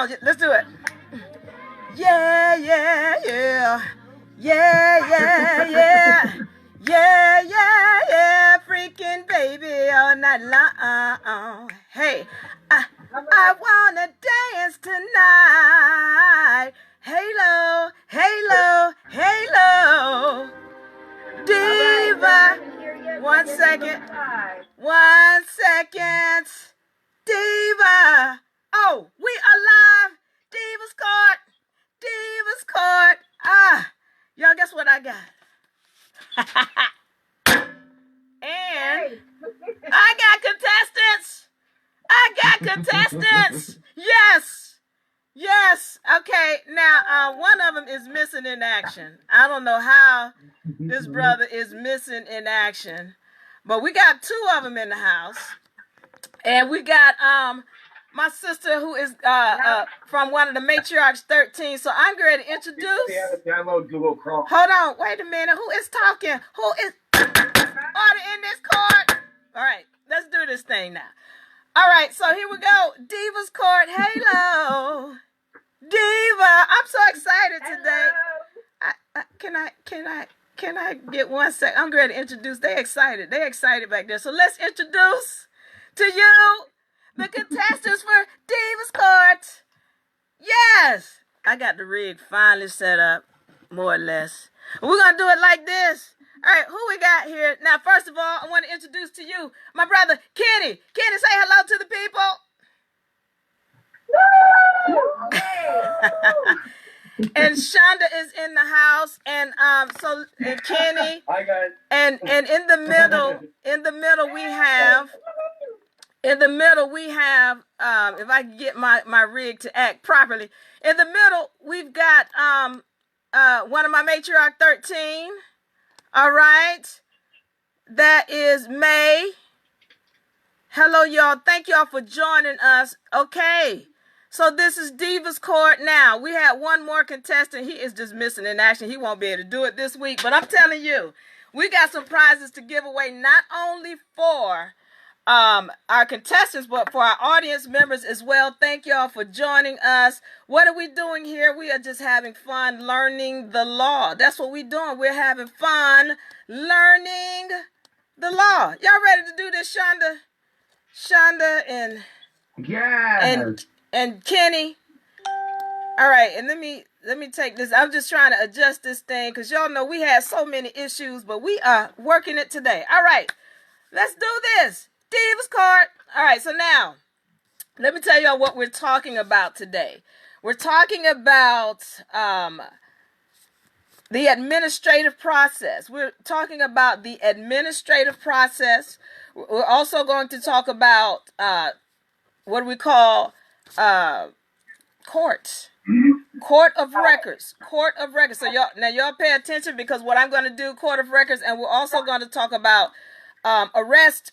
on, let's do it. Yeah, yeah, yeah. Yeah, yeah, yeah. Yeah, yeah, yeah. Freaking baby all night long. Hey, I wanna dance tonight. Halo, halo, halo. Diva. 1 second. 1 second. Diva. Oh, we are live. Divas Court. Divas Court. Y'all guess what I got? And I got contestants. Yes. Yes. Okay. Now, one of them is missing in action. I don't know how this brother is missing in action, but we got 2 of them in the house, and we got my sister who is from one of the matriarchs 13. So I'm going to introduce. Download Google Chrome. Hold on. Wait a minute. Who is talking? Who is order in this court? All right. Let's do this thing now. All right. So here we go. Divas Court. Halo. Diva. I'm so excited today. Can I get 1 sec? I'm going to introduce. They're excited back there. So let's introduce to you the contestants for Divas Court. Yes. I got the rig finally set up, more or less. We're going to do it like this. All right, who we got here? Now, first of all, I want to introduce to you my brother, Kenny. Kenny, say hello to the people. And Shonda is in the house, and Kenny, Hi guys. and in the middle we have, if I can get my rig to act properly, in the middle we've got one of my matriarch 13. All right, that is May. Hello, y'all. Thank y'all for joining us. Okay. So this is Divas Court now. We had one more contestant. He is just missing in action. He won't be able to do it this week. But I'm telling you, we got some prizes to give away, not only for our contestants, but for our audience members as well. Thank y'all for joining us. What are we doing here? We are just having fun learning the law. That's what we're doing. We're having fun learning the law. Y'all ready to do this, Shonda? Shonda and Kenny. All right, and let me take this. I'm just trying to adjust this thing because y'all know we had so many issues, but we are working it today. All right, let's do this. Divas Court. All right, so now let me tell y'all what we're talking about today. We're talking about the administrative process. We're talking about the administrative process. We're also going to talk about what we call courts. Court of records. Court of records. So y'all pay attention because what I'm going to do, court of records, and we're also going to talk about arrest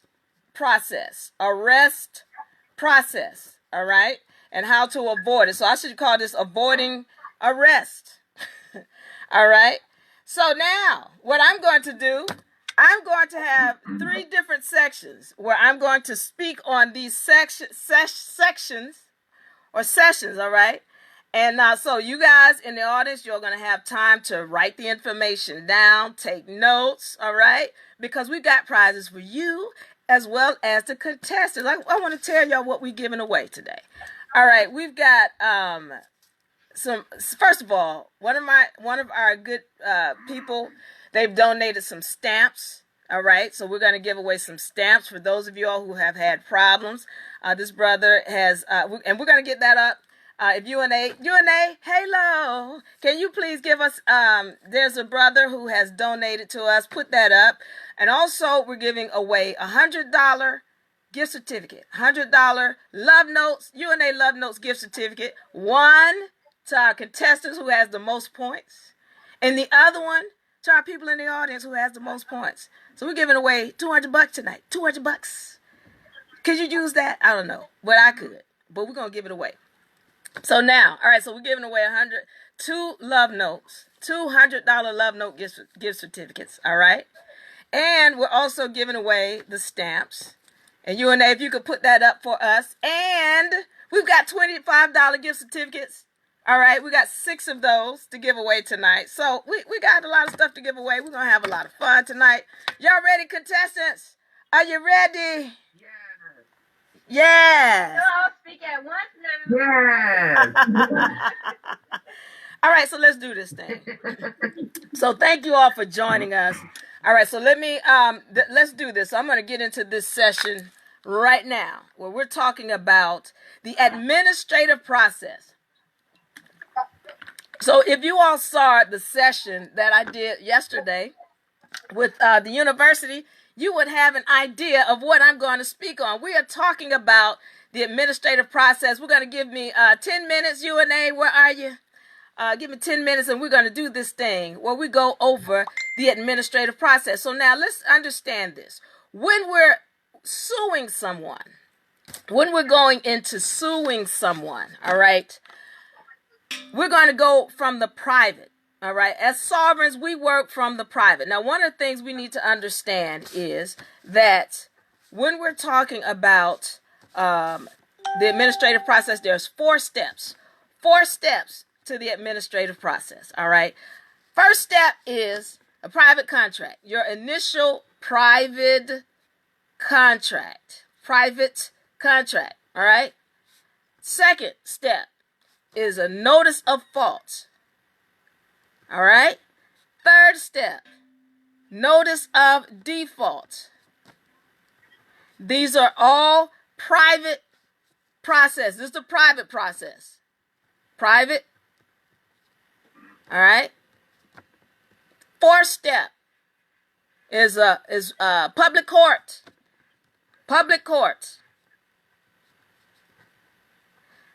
process. Arrest process. All right? And how to avoid it. So I should call this avoiding arrest. All right? So now, what I'm going to do, I'm going to have 3 different sections where I'm going to speak on these sections or sessions, all right? And so you guys in the audience, you're going to have time to write the information down, take notes, all right? Because we got prizes for you as well as the contestants. I want to tell y'all what we're giving away today. All right, we've got first of all, one of our good people, they've donated some stamps. All right, so we're going to give away some stamps for those of you all who have had problems. This brother has, and we're going to get that up. If UNA, hello, can you please give us, there's a brother who has donated to us, put that up. And also we're giving away $100 gift certificate, $100 love notes, UNA love notes gift certificate, one to our contestants who has the most points, and the other one to our people in the audience who has the most points. So we're giving away $200 tonight, $200. Could you use that? I don't know, but I could, but we're going to give it away. So now, all right, so we're giving away 2 love notes, $200 love note gift certificates, all right? And we're also giving away the stamps. And UNA, if you could put that up for us. And We've got $25 gift certificates. All right, we got 6 of those to give away tonight. So we got a lot of stuff to give away. We're going to have a lot of fun tonight. Y'all ready, contestants? Are you ready? Yes. You'll all speak at once now. Yes. All right, so let's do this thing. So thank you all for joining us. All right, so let's do this. So I'm going to get into this session right now where we're talking about the administrative process. So if you all saw the session that I did yesterday with the university, you would have an idea of what I'm going to speak on. We are talking about the administrative process. We're going to give me 10 minutes. UNA, where are you? Give me 10 minutes and we're going to do this thing where we go over the administrative process. So now let's understand this. When we're suing someone, when we're going into suing someone, all right, we're going to go from the private. All right. As sovereigns, we work from the private. Now, one of the things we need to understand is that when we're talking about the administrative process, there's 4 steps. 4 steps to the administrative process. All right. First step is a private contract. Your initial private contract. Private contract. All right. Second step is a notice of fault. All right. Third step, notice of default. These are all private process. This is the private process. Private. All right. Fourth step is public court. Public court.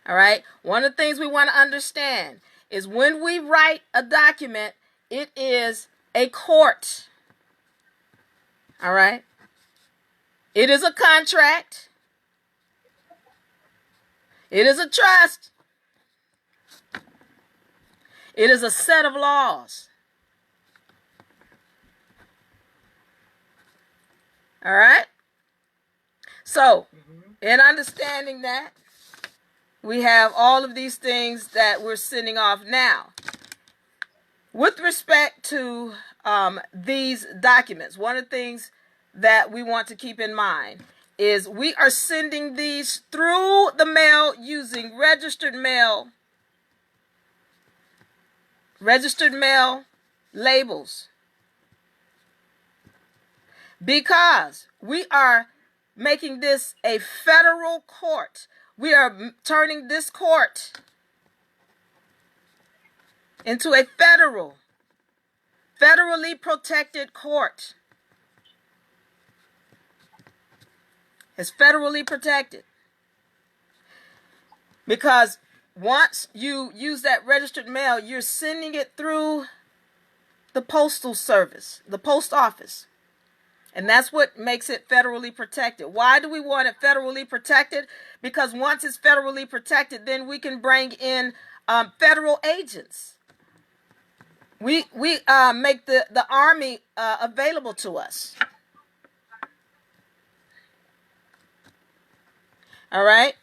All right. One of the things we want to understand is when we write a document, it is a court. All right. It is a contract. It is a trust. It is a set of laws. All right. So, in understanding that, we have all of these things that we're sending off now. With respect to these documents, one of the things that we want to keep in mind is we are sending these through the mail using registered mail labels, because we are making this a federal court. We are turning this court into a federally protected court. It's federally protected. Because once you use that registered mail, you're sending it through the postal service, the post office. And that's what makes it federally protected. Why do we want it federally protected? Because once it's federally protected, then we can bring in federal agents. We make the Army available to us. All right.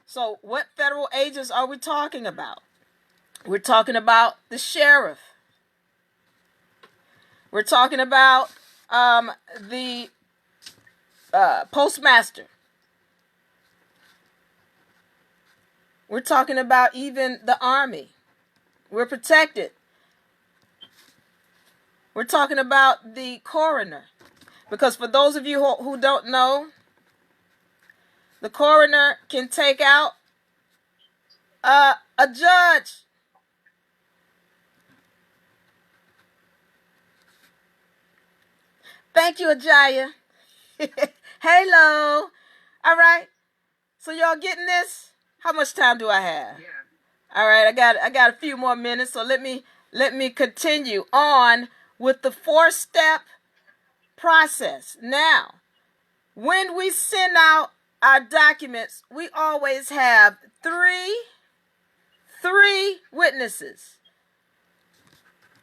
So what federal agents are we talking about? We're talking about the sheriff. We're talking about the postmaster. We're talking about even the Army. We're protected. We're talking about the coroner. Because for those of you who don't know, the coroner can take out a judge. Thank you, Ajaya. Hello. All right. So y'all getting this? How much time do I have? Yeah. All right. I got a few more minutes. So let me continue on with the 4-step process. Now, when we send out our documents, we always have three witnesses.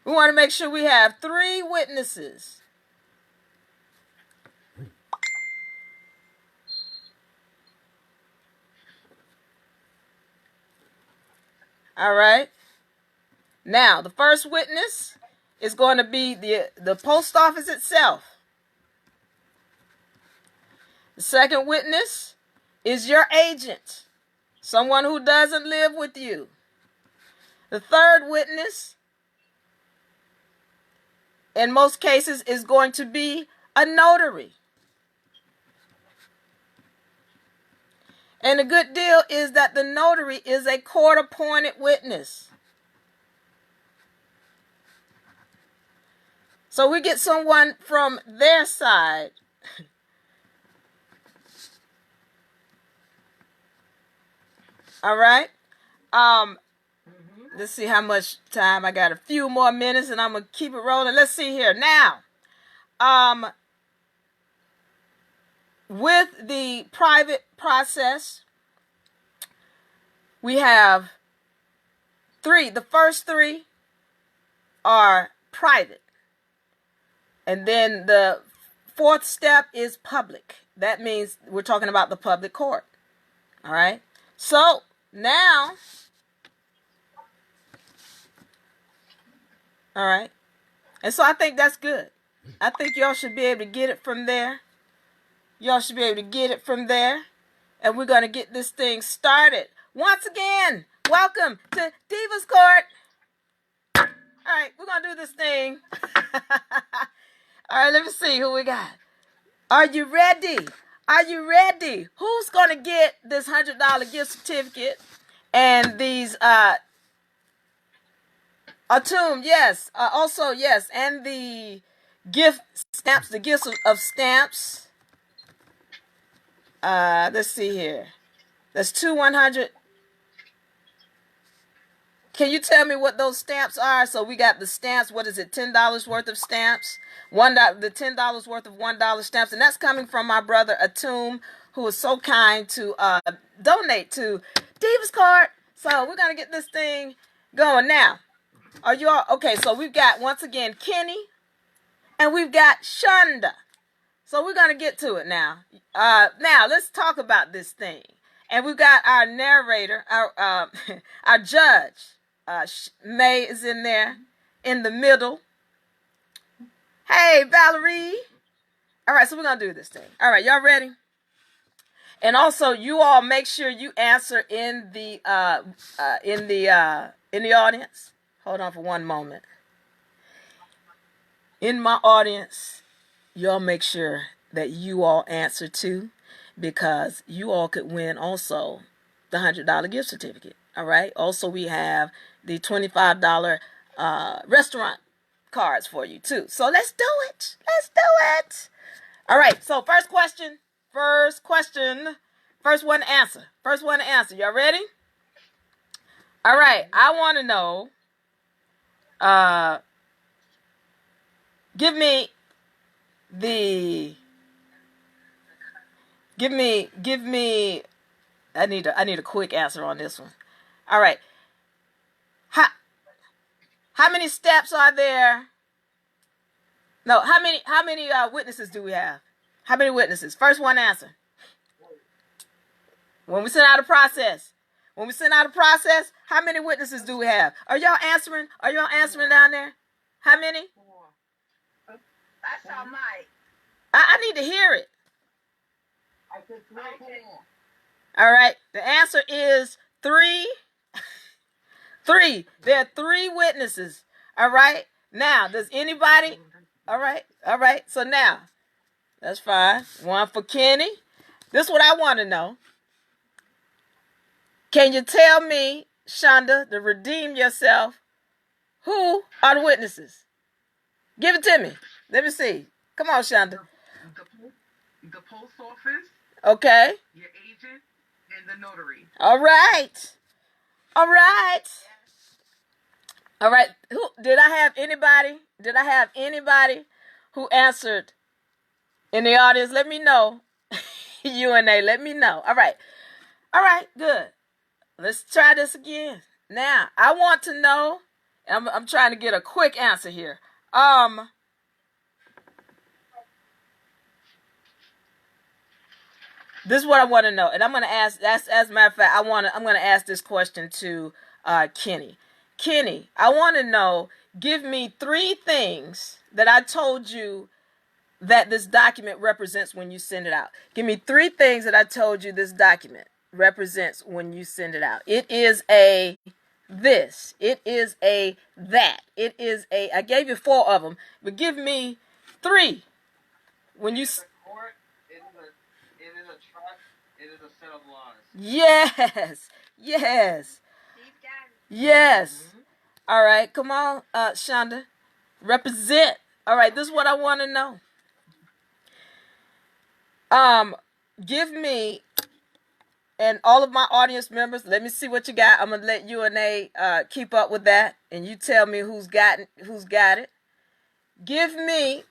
We want to make sure we have 3 witnesses. All right. Now, the first witness is going to be the post office itself. The second witness is your agent, someone who doesn't live with you. The third witness, in most cases, is going to be a notary. And the good deal is that the notary is a court-appointed witness. So we get someone from their side. All right. Let's see how much time. I got a few more minutes and I'm going to keep it rolling. Let's see here. Now, with the private process, we have three. The first three are private. And then the fourth step is public. That means we're talking about the public court. All right. So now, all right. And so I think that's good. I think y'all should be able to get it from there. Y'all should be able to get it from there. And we're going to get this thing started. Once again, welcome to Diva'S Court. All right, we're going to do this thing. All right, let me see who we got. Are you ready? Are you ready? Who's going to get this $100 gift certificate and these Atum, yes. Also, yes. And the gift stamps, the gifts of stamps. Let's see here. That's 100. Can you tell me what those stamps are? So we got the stamps. What is it? $10 worth of stamps. The $10 worth of $1 stamps. And that's coming from my brother Atum, who was so kind to donate to Diva'S Court. So we're going to get this thing going now. Are you all okay? So we've got, once again, Kenny, and we've got Shonda. So we're going to get to it now. Now let's talk about this thing. And we've got our narrator, our judge. May is in there, in the middle. Hey, Valerie. All right, so we're going to do this thing. All right, y'all ready? And also, you all make sure you answer in the audience. Hold on for one moment. In my audience, y'all make sure that you all answer too, because you all could win also the $100 gift certificate. All right. Also, we have the $25 restaurant cards for you too. So let's do it. Let's do it. All right. So first question. First one to answer. Y'all ready? All right. I want to know. Give me. I need a quick answer on this one. All right. How many steps are there? No, how many witnesses do we have? How many witnesses? First one answer. When we send out a process, how many witnesses do we have? Are y'all answering? Down there? How many? That's all right. I need to hear it. All right. The answer is 3. 3. There are 3 witnesses. All right. Now, does anybody? All right. So now, that's fine. 1 for Kenny. This is what I want to know. Can you tell me, Shonda, to redeem yourself, who are the witnesses? Give it to me. Let me see. Come on, Shonda. The post office. Okay. Your agent and the notary. All right. Who did I have anybody? Who answered in the audience? Let me know. UNA, let me know. All right, good. Let's try this again. Now, I want to know. I'm trying to get a quick answer here. This is what I want to know, and I'm going to ask. As a matter of fact, I'm going to ask this question to Kenny. Kenny, I want to know, give me 3 things that I told you that this document represents when you send it out. Give me 3 things that I told you this document represents when you send it out. It is a this. It is a that. It is a, I gave you 4 of them, but give me 3. When you it is a trust, it is a set of laws. Yes. Yes. Yes. Mm-hmm. All right, come on, Shonda. Represent. All right, this is what I want to know. Give me, and all of my audience members, let me see what you got. I'm gonna let you and they keep up with that, and you tell me who's got it. Give me,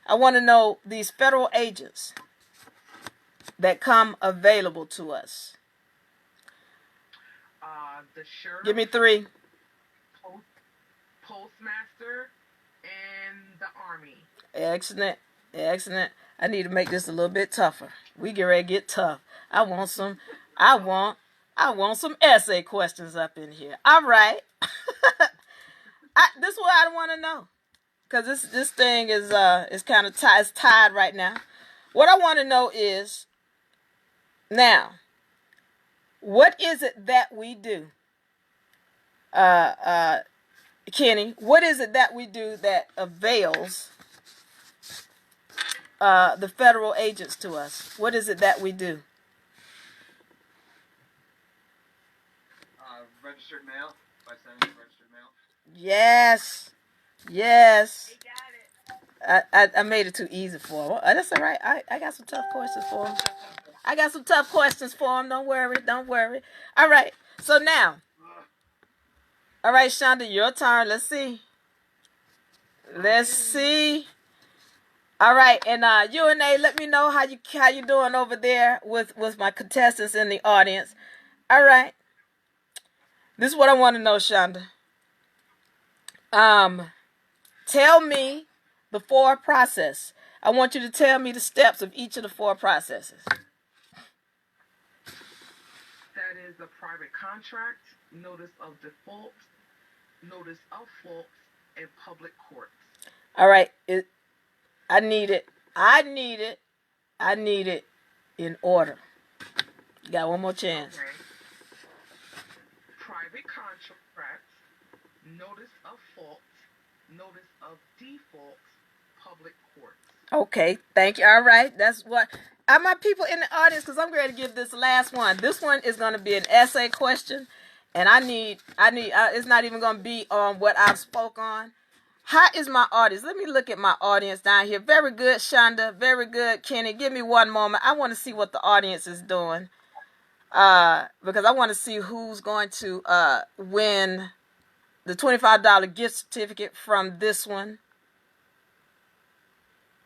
I want to know these federal agents that come available to us. The sheriff. Give me 3. Postmaster and the army. Excellent. Excellent. I need to make this a little bit tougher. We get ready to get tough. I want some essay questions up in here. All right. This is what I want to know. Because this thing is kind of tied right now. What I want to know is, now, what is it that we do? Kenny, what is it that we do that avails the federal agents to us? What is it that we do? Registered mail, by sending registered mail. Yes. Yes. I made it too easy for him. That's all right. I got some tough questions for him. Don't worry. All right. So now, all right, Shonda, your turn. Let's see. All right, and you and A, let me know how you doing over there with my contestants in the audience. All right. This is what I want to know, Shonda. Tell me the 4 process. I want you to tell me the steps of each of the 4 processes. That is a private contract, notice of default, notice of fault, and public courts. All right. I need it in order. You got one more chance. Okay. Private contract, notice of fault, notice of default, public courts. Okay, thank you. All right, that's what my people in the audience, because I'm going to give this last one. This one is going to be an essay question, and I need. It's not even going to be on what I've spoke on. How is my audience? Let me look at my audience down here. Very good, Shonda. Very good, Kenny. Give me one moment. I want to see what the audience is doing, because I want to see who's going to win the $25 gift certificate from this one.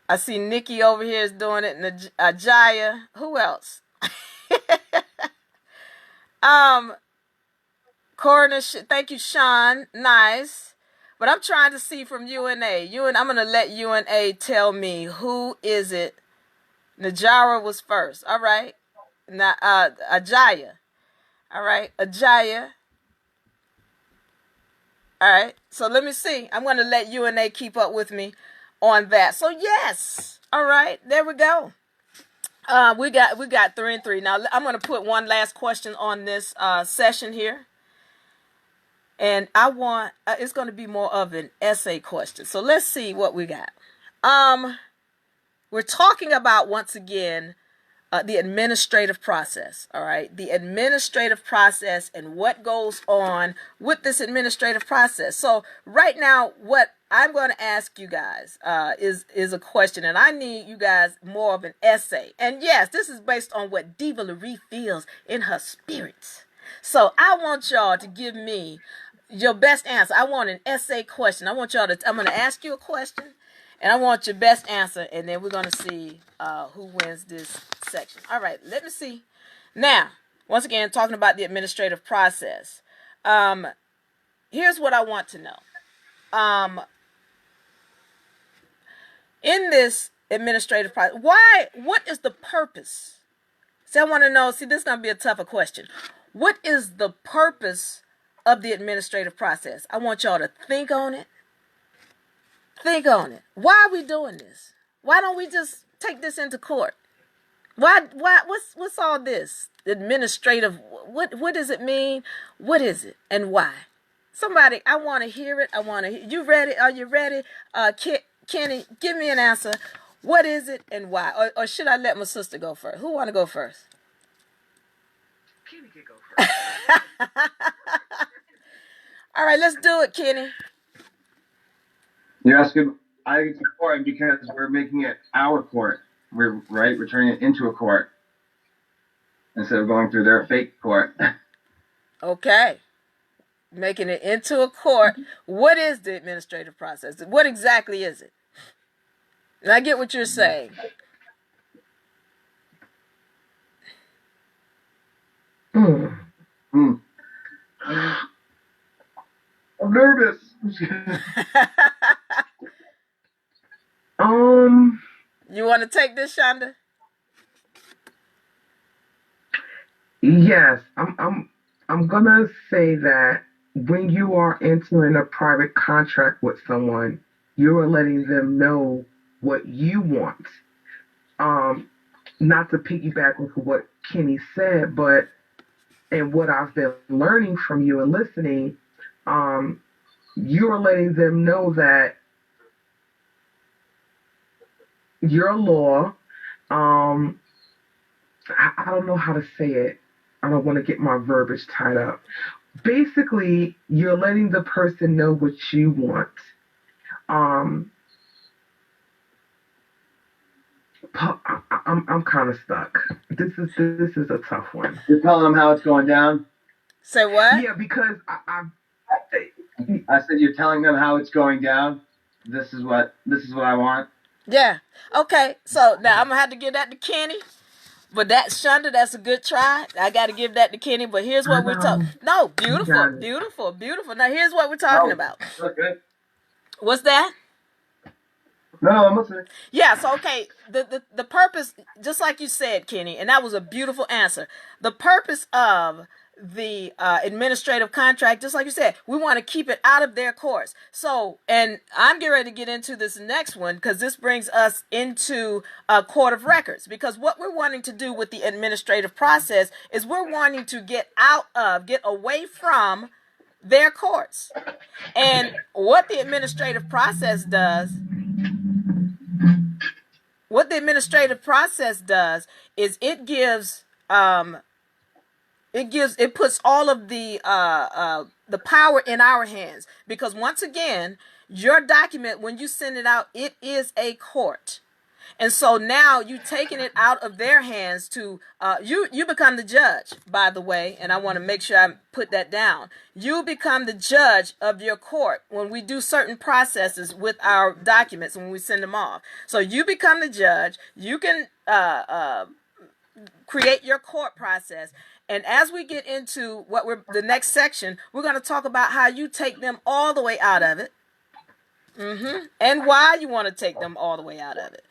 I see Nikki over here is doing it, and Ajaya. Who else? Coroner, thank you, Sean. Nice. But I'm trying to see from UNA. I'm going to let UNA tell me who is it. Najara was first. All right. Now, Ajaya. All right. Ajaya. All right. So let me see. I'm going to let UNA keep up with me on that. So yes. All right. There we go. We got 3 and 3. Now I'm going to put one last question on this session here. And I want, it's going to be more of an essay question. So let's see what we got. We're talking about, once again, the administrative process. All right. The administrative process and what goes on with this administrative process. So right now, what I'm going to ask you guys is a question, and I need you guys more of an essay. And yes, this is based on what Diva'S feels in her spirit. So I want y'all to give me your best answer. I want an essay question. I'm going to ask you a question, and I want your best answer, and then we're going to see who wins this section. All right, let me see. Now, once again, talking about the administrative process. Here's what I want to know. In this administrative process, what is the purpose? See, I want to know, this is going to be a tougher question. What is the purpose of the administrative process. I want y'all to think on it. Think on it. Why are we doing this? Why don't we just take this into court? What's all this? Administrative, what does it mean? What is it and why? Somebody, I want to hear it. You ready? Are you ready? Kenny, give me an answer. What is it and why? Or should I let my sister go first? Who want to go first? Kenny can go first. All right, let's do it, Kenny. You're asking, I think it's important because we're making it our court. We're turning it into a court instead of going through their fake court. Okay. Making it into a court. What is the administrative process? What exactly is it? And I get what you're saying. I'm nervous. You want to take this, Shonda? Yes, I'm gonna say that when you are entering a private contract with someone, you are letting them know what you want. Not to piggyback with what Kenny said, but and what I've been learning from you and listening, you are letting them know that your law, I don't know how to say it. I don't want to get my verbiage tied up. Basically, you're letting the person know what you want. I'm kind of stuck. This is a tough one. You're telling them how it's going down? Say what? Yeah, because I said you're telling them how it's going down. This is what I want. Yeah. Okay. So now I'm gonna have to give that to Kenny. But Shonda, that's a good try. I got to give that to Kenny. But here's what we're talking. No, beautiful. Now here's what we're talking about. Okay. What's that? No, I'm listening. Yeah. So okay, the purpose, just like you said, Kenny, and that was a beautiful answer. The purpose of the administrative contract, just like you said, we want to keep it out of their courts. So, and I'm getting ready to get into this next one because this brings us into a court of records, because what we're wanting to do with the administrative process is we're wanting to get away from their courts. And what the administrative process does is it puts all of the power in our hands, because once again, your document, when you send it out, it is a court. And so now you taking it out of their hands to you become the judge, by the way, and I want to make sure I put that down. You become the judge of your court when we do certain processes with our documents when we send them off. So you become the judge. You can create your court process. And as we get into the next section, we're going to talk about how you take them all the way out of it, and why you want to take them all the way out of it.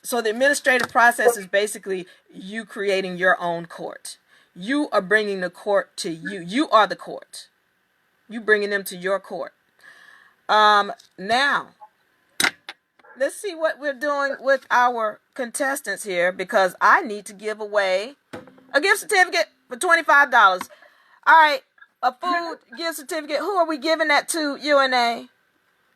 So the administrative process is basically you creating your own court. You are bringing the court to you. You are the court. You bringing them to your court. Now, let's see what we're doing with our contestants here, because I need to give away a gift certificate for $25. All right, a food gift certificate. Who are we giving that to, UNA?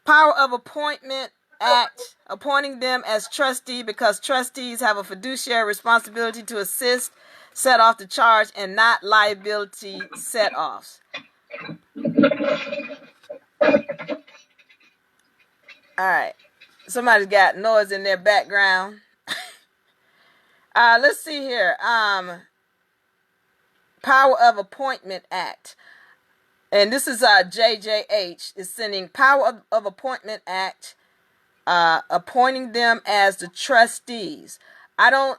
Power of Appointment Act, appointing them as trustee because trustees have a fiduciary responsibility to assist, set off the charge, and not liability set-offs. All right. Somebody's got noise in their background. Let's see here. Power of Appointment Act. And this is JJH is sending Power of Appointment Act, appointing them as the trustees. I don't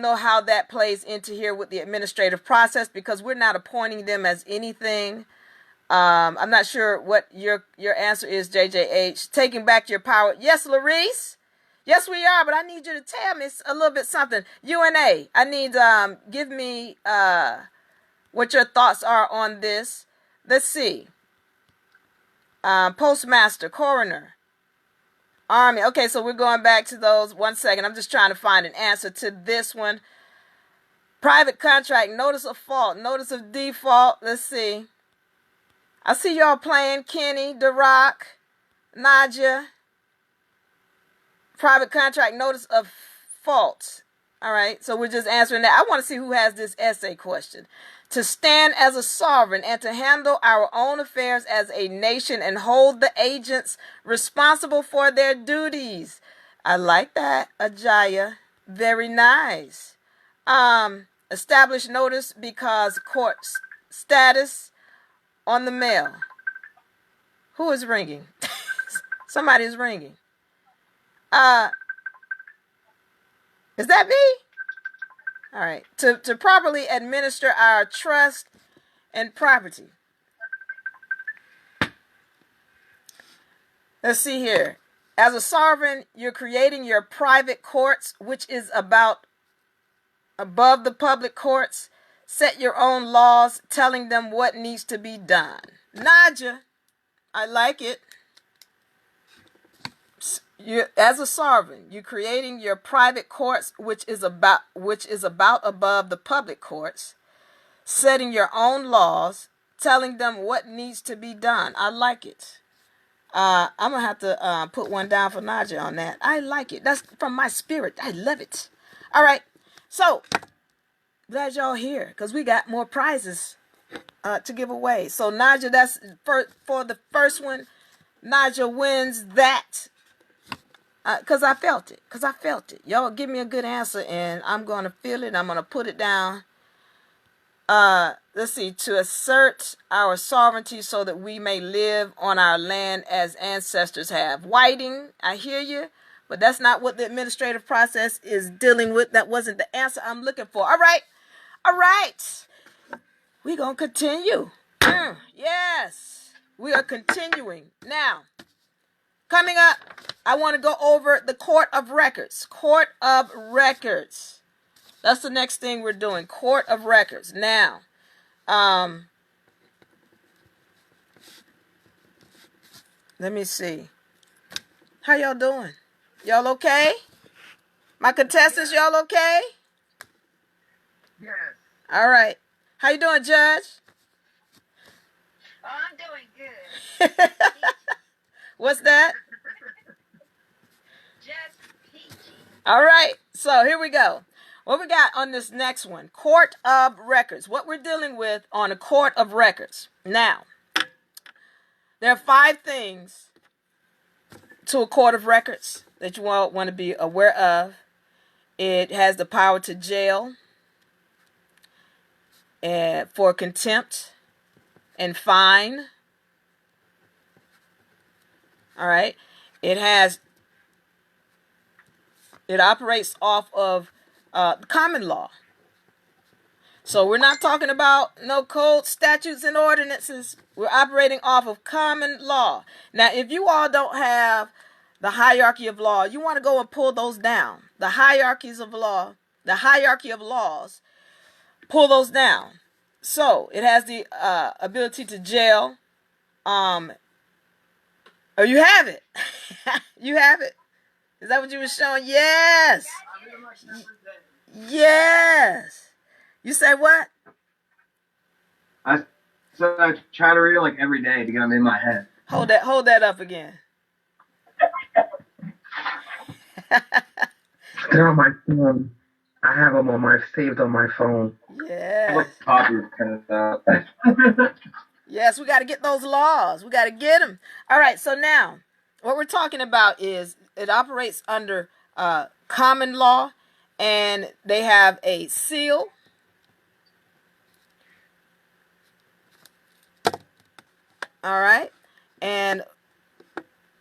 know how that plays into here with the administrative process, because we're not appointing them as anything. I'm not sure what your answer is, JJH. Taking back your power. Yes, Larice. Yes, we are, but I need you to tell me a little bit something. UNA, I need, give me what your thoughts are on this. Let's see. Postmaster, coroner, army. Okay, so we're going back to those. 1 second. I'm just trying to find an answer to this one. Private contract, notice of fault, notice of default. Let's see. I see y'all playing. Kenny, DeRock, Nadia. Private contract, notice of fault. All right, so we're just answering that. I want to see who has this essay question. To stand as a sovereign and to handle our own affairs as a nation and hold the agents responsible for their duties. I like that, Ajaya. Very nice. Establish notice because court status on the mail. Who is ringing? Somebody is ringing. Is that me? All right. To properly administer our trust and property. Let's see here. As a sovereign, you're creating your private courts, which is about above the public courts. Set your own laws, telling them what needs to be done. Naja, I like it. You, as a sovereign, you're creating your private courts, which is about above the public courts, setting your own laws, telling them what needs to be done. I like it. I'm gonna have to put one down for Naja on that. I like it. That's from my spirit. I love it. All right. So glad y'all here because we got more prizes to give away. So Naja, that's for the first one. Naja wins that. Because I felt it. Y'all give me a good answer, and I'm going to feel it. I'm going to put it down. Let's see. To assert our sovereignty so that we may live on our land as ancestors have. Whiting, I hear you. But that's not what the administrative process is dealing with. That wasn't the answer I'm looking for. All right. We're going to continue. Yes. We are continuing. Now, coming up, I want to go over the Court of Records. Court of Records. That's the next thing we're doing. Court of Records. Now, let me see. How y'all doing? Y'all okay? My contestants, y'all okay? Yes. All right. How you doing, Judge? Oh, I'm doing good. What's that? Just peachy. All right. So here we go. What we got on this next one? Court of Records. What we're dealing with on a Court of Records. Now, there are 5 things to a Court of Records that you all want to be aware of. It has the power to jail for contempt and fine. All right. It operates off of common law. So we're not talking about no code, statutes, and ordinances. We're operating off of common law. Now, if you all don't have the hierarchy of law, you want to go and pull those down. The hierarchies of law, the hierarchy of laws, pull those down. So it has the ability to jail. Oh, you have it. You have it. Is that what you were showing? Yes. Yes. You say what? I try to read it like every day to get them in my head. Hold that up again. They're on my phone. I have them saved on my phone. Yes. Yes, we got to get those laws. We got to get them. All right, so now what we're talking about is it operates under common law, and they have a seal. All right, and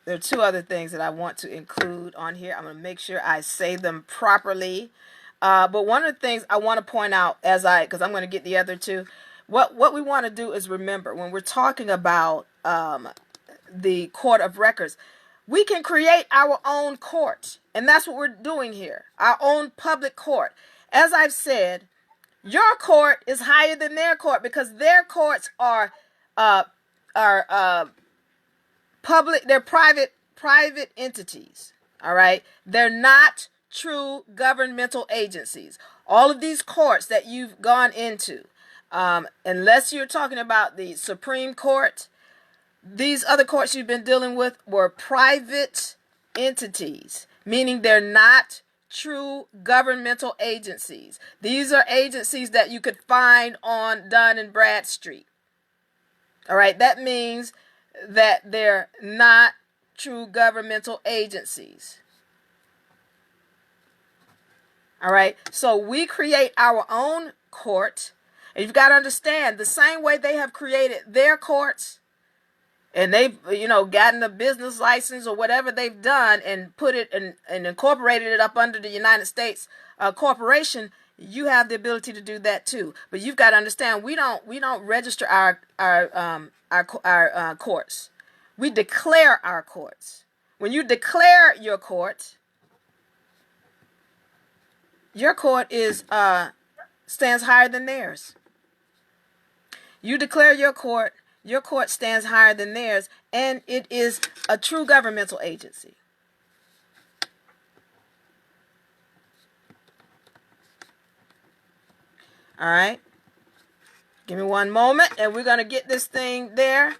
there are 2 other things that I want to include on here. I'm going to make sure I say them properly. But one of the things I want to point out because I'm going to get the other 2, what we want to do is remember when we're talking about the Court of Records, we can create our own court. And that's what we're doing here, our own public court. As I've said, Your court is higher than their court because their courts are uh, public. They're private entities. All right, they're not true governmental agencies. All of these courts that you've gone into, unless you're talking about the Supreme Court, these other courts you've been dealing with were private entities, meaning they're not true governmental agencies. These are agencies that you could find on Dun and Bradstreet. All right, that means that they're not true governmental agencies. All right, so we create our own court, and you've got to understand the same way they have created their courts, and they've gotten a business license or whatever they've done and put it and incorporated it up under the United States corporation. You have the ability to do that too, but you've got to understand we don't register our courts. We declare our courts. When you declare your court is stands higher than theirs. You declare your court stands higher than theirs, and it is a true governmental agency. All right. Give me one moment, and we're going to get this thing there.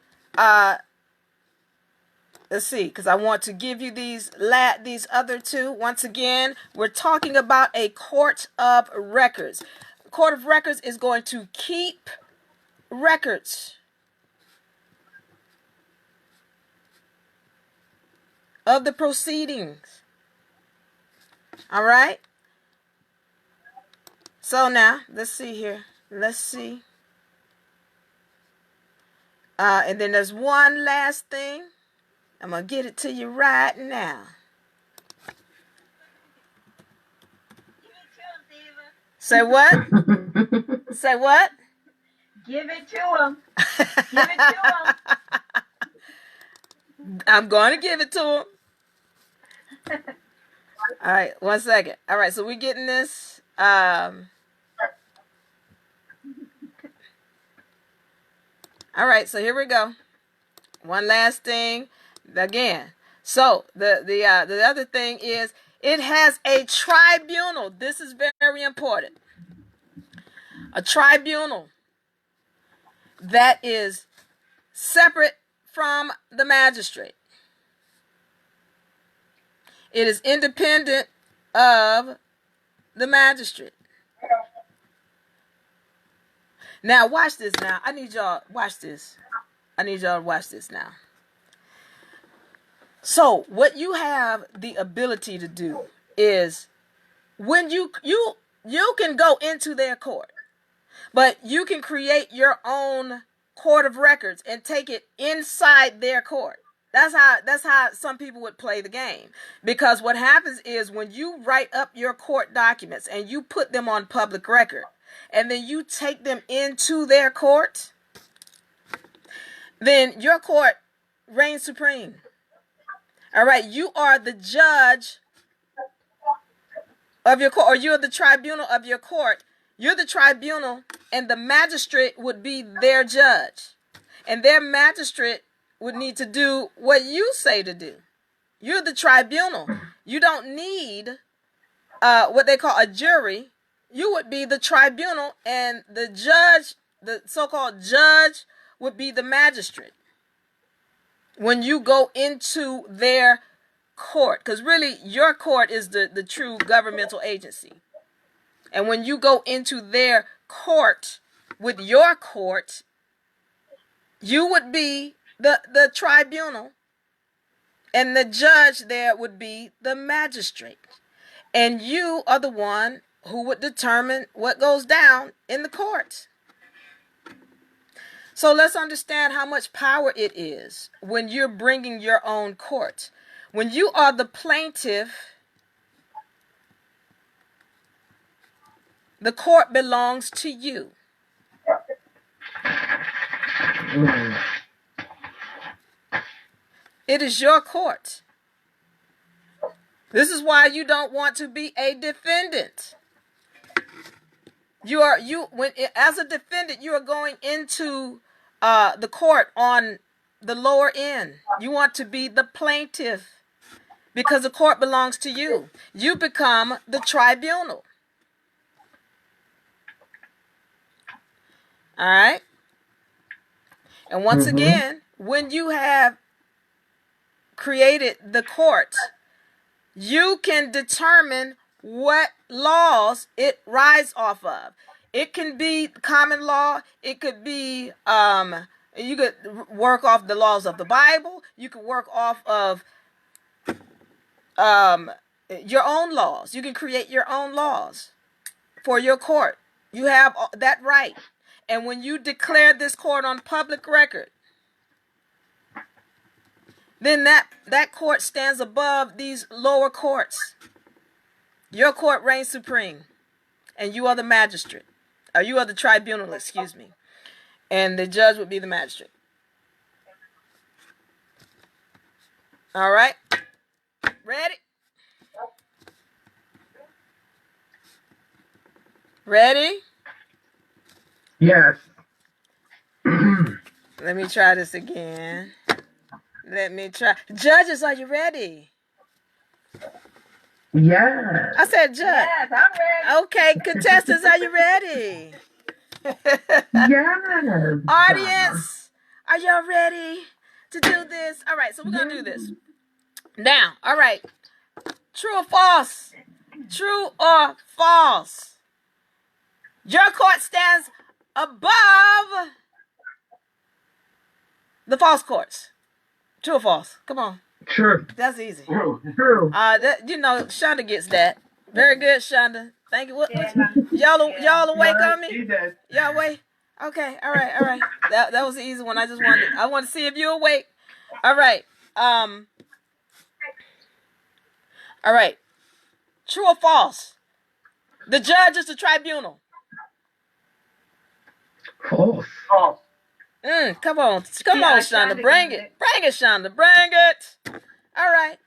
Let's see, because I want to give you these other two. Once again, we're talking about a court of records. A court of records is going to keep records of the proceedings. All right. So now, let's see here. Let's see. And then there's one last thing. I'm going to get it to you right now. Say what? Say what? Give it to him. Give it to him. I'm going to give it to him. All right, 1 second. All right, so we're getting this. All right, so here we go. One last thing. Again, so the other thing is it has a tribunal. This is very important. A tribunal that is separate from the magistrate. It is independent of the magistrate. Now watch this now. I need y'all watch this. I need y'all to watch this now. So what you have the ability to do is when you can go into their court, but you can create your own court of records and take it inside their court. That's how some people would play the game. Because what happens is when you write up your court documents and you put them on public record, and then you take them into their court, then your court reigns supreme. All right, you are the judge of your court, or you're the tribunal of your court. You're the tribunal, and the magistrate would be their judge. And their magistrate would need to do what you say to do. You're the tribunal. You don't need what they call a jury. You would be the tribunal, and the judge, the so-called judge, would be the magistrate. When you go into their court, because really your court is the true governmental agency. And when you go into their court with your court, you would be the tribunal, and the judge there would be the magistrate. And you are the one who would determine what goes down in the court. So let's understand how much power it is when you're bringing your own court. When you are the plaintiff, the court belongs to you. It is your court. This is why you don't want to be a defendant. as a defendant, you are going into the court on the lower end. You want to be the plaintiff because the court belongs to you. You become the tribunal. All right. And once again, when you have created the court, you can determine what laws it rides off of. It can be common law. It could be, you could work off the laws of the Bible. You could work off of your own laws. You can create your own laws for your court. You have that right. And when you declare this court on public record, then that court stands above these lower courts. Your court reigns supreme, and you are the magistrate, or you are the tribunal, excuse me, and the judge would be the magistrate. All right, ready? Ready? Yes. Let me try this again. Judges, are you ready? Yes. I said judge. Yes, I'm ready. Okay, contestants, are you ready? Yes. Audience, are y'all ready to do this? All right, so we're going to do this. Now, all right. True or false? True or false? Your court stands above the false courts. True or false? Come on. True. That's easy. True. Shonda gets that. Very good, Shonda. Thank you. Y'all awake on me? Y'all awake? Okay. All right. That was the easy one. I want to see if you're awake. All right. All right. True or false? The judge is the tribunal. False. Come on, Shonda. Bring it, Shonda. Bring it. All right.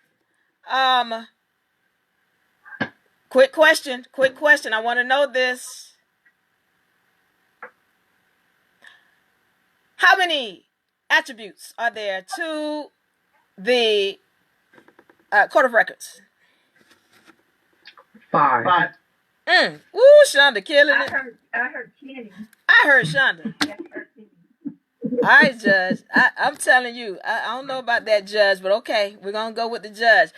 Quick question. I want to know this. How many attributes are there to the Court of Records? 5. Woo, Shonda killing it. I heard Kenny. I heard Shonda. Yes, I heard Kenny. All right, Judge. I'm telling you, I don't know about that, Judge, but okay, we're gonna go with the judge.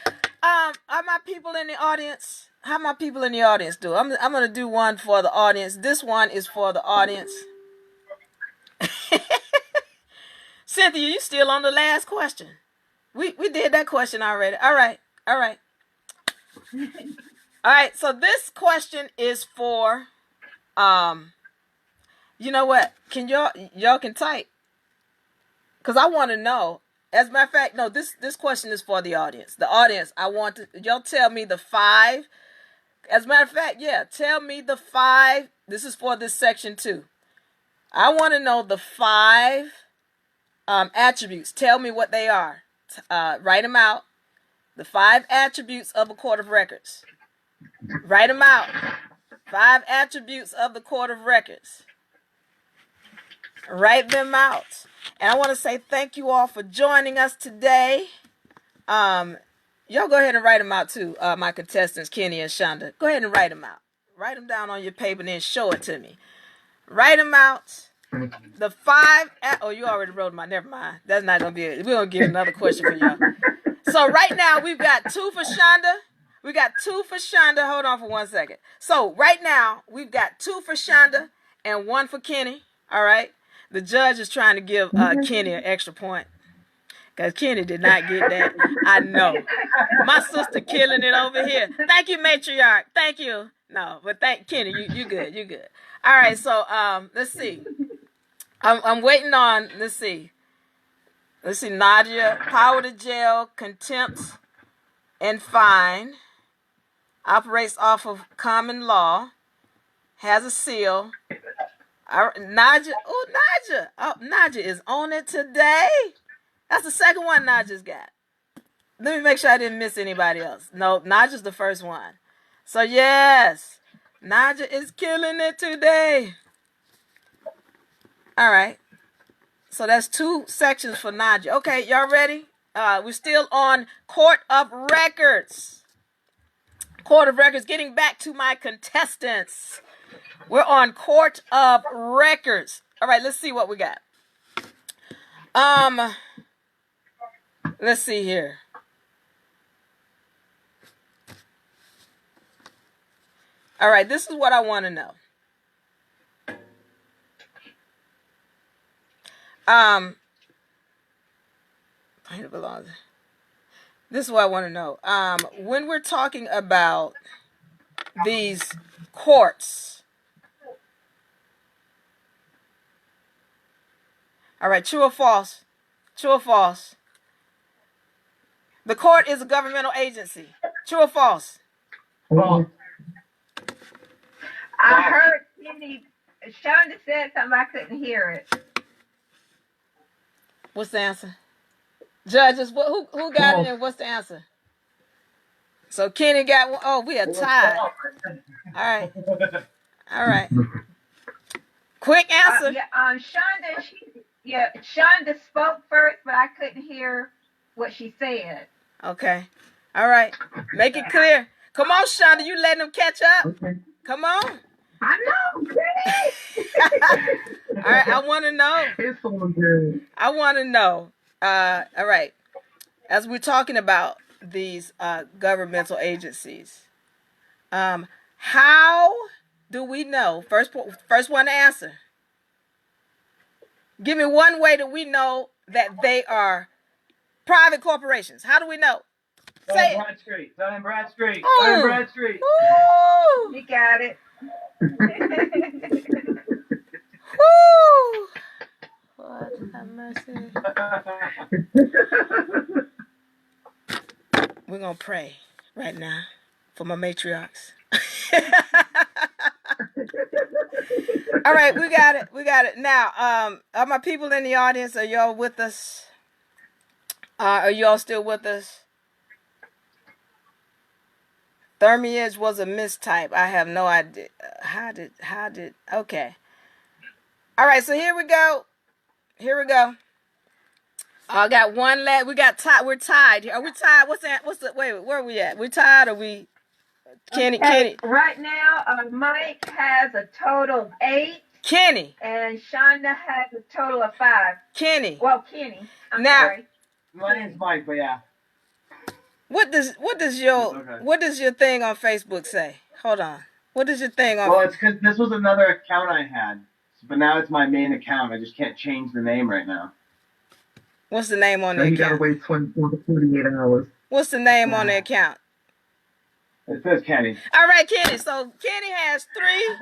Are my people in the audience? How my people in the audience do? I'm gonna do one for the audience. This one is for the audience. Cynthia, you still on the last question? We did that question already. All right. All right. So this question is for you know what? Can y'all can type? Because I want to know. As a matter of fact, no, this question is for the audience. The audience, I want y'all tell me the 5. As a matter of fact, yeah, tell me the 5. This is for this section too. I want to know the 5 attributes. Tell me what they are. Write them out. The 5 attributes of a court of records. Write them out. 5 attributes of the court of records. Write them out. And I want to say thank you all for joining us today. Y'all go ahead and write them out too. My contestants, Kenny and Shonda. Go ahead and write them out. Write them down on your paper and then show it to me. Write them out. The 5. You already wrote them out. Never mind. That's not going to be it. We're going to get another question for y'all. So right now we've got 2 for Shonda. We got 2 for Shonda. Hold on for 1 second. So right now we've got 2 for Shonda and 1 for Kenny. All right. The judge is trying to give Kenny an extra point. Because Kenny did not get that. I know. My sister killing it over here. Thank you, matriarch. Thank you. No, but thank Kenny. You good. You good. All right. So let's see. I'm waiting on. Let's see. Nadia, power to jail, contempt, and fine. Operates off of common law. Has a seal. Nadia. Nadia is on it today. That's the second one Nadia's got. Let me make sure I didn't miss anybody else. No, Nadia's the first one. So yes, Naja is killing it today. All right. So that's 2 sections for Naja. Okay, y'all ready? We're still on Court of Records. Court of Records. Getting back to my contestants. We're on Court of Records. All right, let's see what we got. Let's see here. All right, this is what I want to know. This is what I want to know. When we're talking about these courts, all right, true or false? True or false? The court is a governmental agency. True or false? False. I heard Cindy, Shonda said something, I couldn't hear it. What's the answer? Judges, who got it and what's the answer? So Kenny got one. Oh, we are tied. All right. All right. Quick answer. Shonda spoke first, but I couldn't hear what she said. Okay. All right. Make it clear. Come on, Shonda. You letting them catch up? Okay. Come on. I know, great. All right. I want to know. It's so good. I want to know. All right. As we're talking about these governmental agencies, how do we know? First one to answer. Give me one way that we know that they are private corporations. How do we know? Say it. Bradstreet. Dun and Bradstreet. Ooh. Dun and Bradstreet. Woo! You got it. Woo! Lord have mercy. We're going to pray right now for my matriarchs. All right, we got it. We got it. Now, are my people in the audience, are y'all with us? Are y'all still with us? Thermiage was a mistype. I have no idea. How did, okay. All right, so here we go. I got one last. We're tied here. Are we tied? Wait, where are we at? We tied or we? Kenny. Right now, Mike has a total of 8. Kenny. And Shonda has a total of 5. Kenny. Well, Kenny. I'm now, sorry. My name's Mike, but yeah. What does your thing on Facebook say? Hold on. What does your thing on? Well, it's because this was another account I had, but now it's my main account. I just can't change the name right now. What's the name on the You account? gotta wait 24 to 48 hours. What's the name on the account? It says Kenny. All right, Kenny. So Kenny has 3.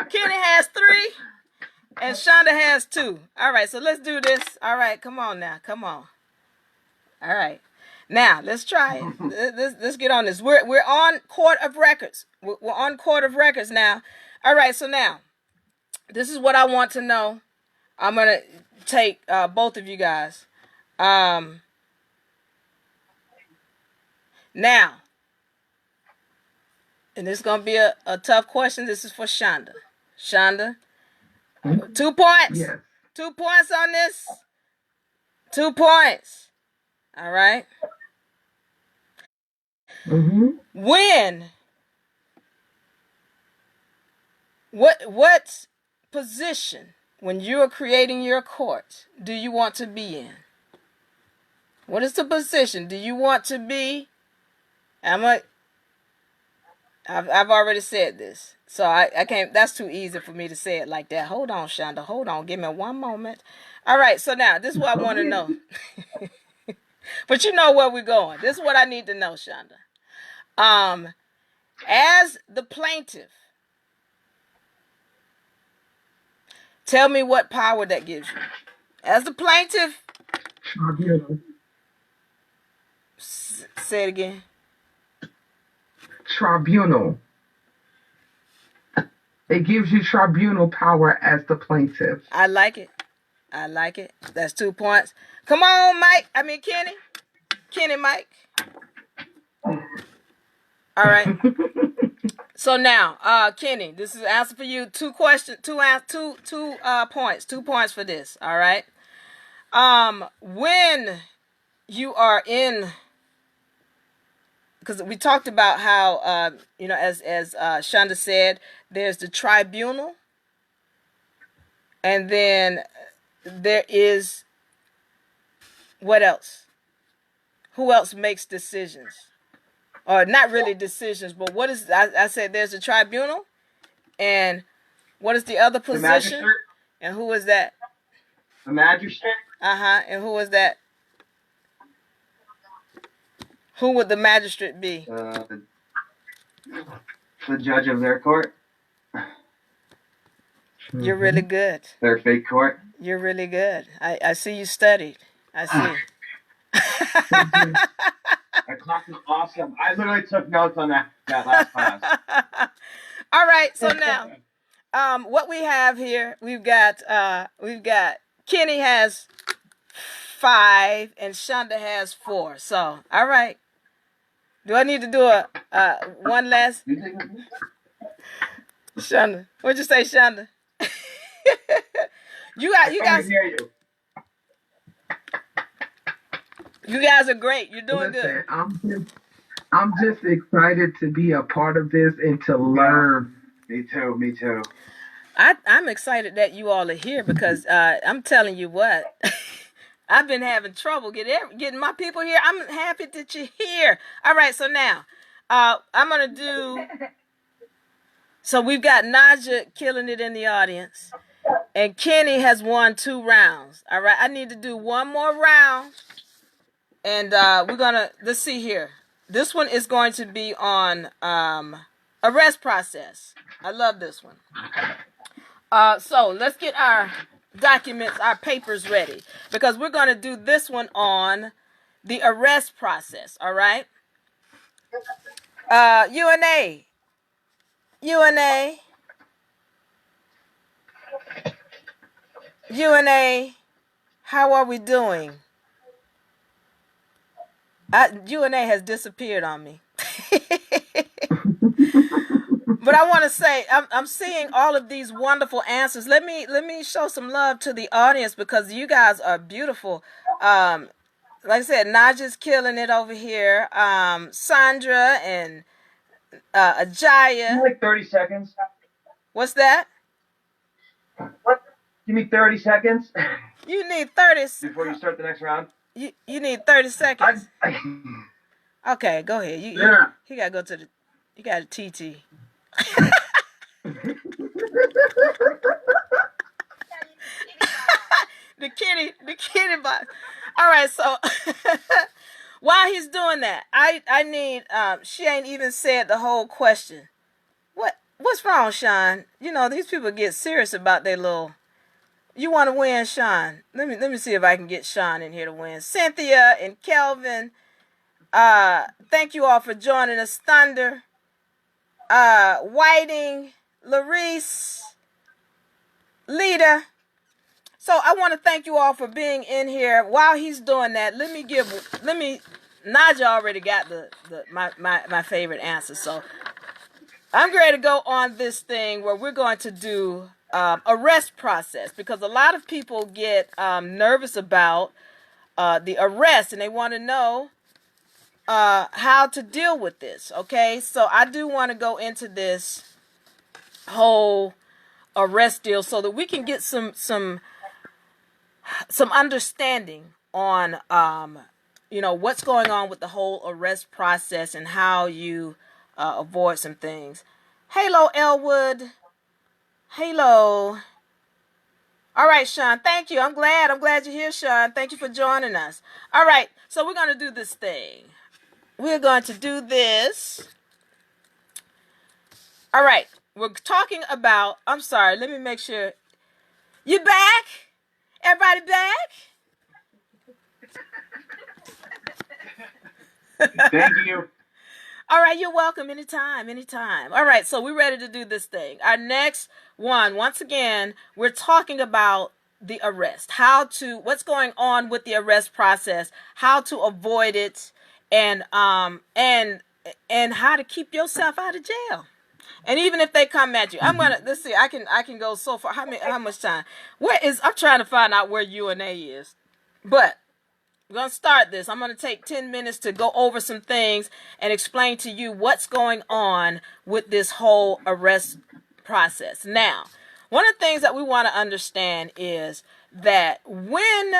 Kenny has 3. And Shonda has 2. All right, so let's do this. All right, come on now. Come on. All right. Now, let's try it. Let's get on this. We're on Court of Records. We're on Court of Records now. All right, so now, this is what I want to know. I'm going to take both of you guys. Now, and this is going to be a tough question. This is for Shonda. Shonda, 2 points. Yes. 2 points on this. 2 points. All right. When? What position, when you are creating your court, do you want to be in? What is the position? Do you want to be? I've already said this, so I can't. That's too easy for me to say it like that. Hold on, Shonda. Hold on. Give me one moment. All right. So now this is what I want to know. But you know where we're going. This is what I need to know, Shonda. As the plaintiff, tell me what power that gives you. As the plaintiff, Tribunal. say it again. Tribunal. It gives you tribunal power as the plaintiff. I like it. That's 2 points. Come on, Mike. Kenny, Mike. All right. So now, Kenny, this is an answer for you. 2 questions, 2 points. 2 points for this. All right. When you are in, because we talked about how as Shonda said, there's the tribunal, and then there is what else? Who else makes decisions? Or not really decisions, but what is, I said there's a tribunal, and what is the other The position? magistrate. And who is that? The magistrate. And who is that? Who would the magistrate be? The judge of their court. You're really good. Their fake court. You're really good. I see you studied. I see. That class is awesome. I literally took notes on that last class. All right, so now, what we have here, we've got Kenny has 5 and Shonda has 4. So, all right. Do I need to do a one last? Shonda, what'd you say, Shonda? you guys. Hear you. You guys are great. You're doing Listen, good. I'm just excited to be a part of this and to learn. Me too. Me too. I'm excited that you all are here because I'm telling you what, I've been having trouble getting my people here. I'm happy that you're here. All right, so now I'm gonna do. So we've got Naja killing it in the audience, and Kenny has won 2 rounds. All right, I need to do one more round, and let's see here. This one is going to be on arrest process. I love this one. So let's get our documents, our papers ready, because we're going to do this one on the arrest process. All right. UNA. How are we doing? UNA has disappeared on me. But I want to say, I'm seeing all of these wonderful answers. Let me show some love to the audience because you guys are beautiful. Like I said, Naja's killing it over here. Sandra and Ajaya. Like 30 seconds. What's that? What? Give me 30 seconds. You need 30 before you start the next round. You need 30 seconds. Okay, go ahead. You gotta go to the. You got a TT. the kitty box. All right, so while he's doing that, I need she ain't even said the whole question. What's wrong, Sean? You know, these people get serious about their little. You want to win, Sean? Let me see if I can get Sean in here to win. Cynthia and Kelvin, thank you all for joining us. Thunder, Whiting, Larice, Lita. So I want to thank you all for being in here. While he's doing that, Naja already got my favorite answer. So I'm ready to go on this thing where we're going to do arrest process, because a lot of people get nervous about the arrest and they want to know how to deal with this. Okay, so I do want to go into this whole arrest deal so that we can get some understanding on what's going on with the whole arrest process and how you avoid some things. Hello, Elwood. Hello. All right, Sean. Thank you. I'm glad you're here, Sean. Thank you for joining us. All right, so we're going to do this thing. We're going to do this. All right, we're talking about. I'm sorry. Let me make sure. You back? Everybody back? Thank you. All right, you're welcome anytime. All right, so we're ready to do this thing. Our next one, once again, we're talking about the arrest. What's going on with the arrest process, how to avoid it, and and how to keep yourself out of jail. And even if they come at you, let's see, I can go so far. How much time? I'm trying to find out where UNA is. But we're going to start this. I'm going to take 10 minutes to go over some things and explain to you what's going on with this whole arrest process. Now, one of the things that we want to understand is that when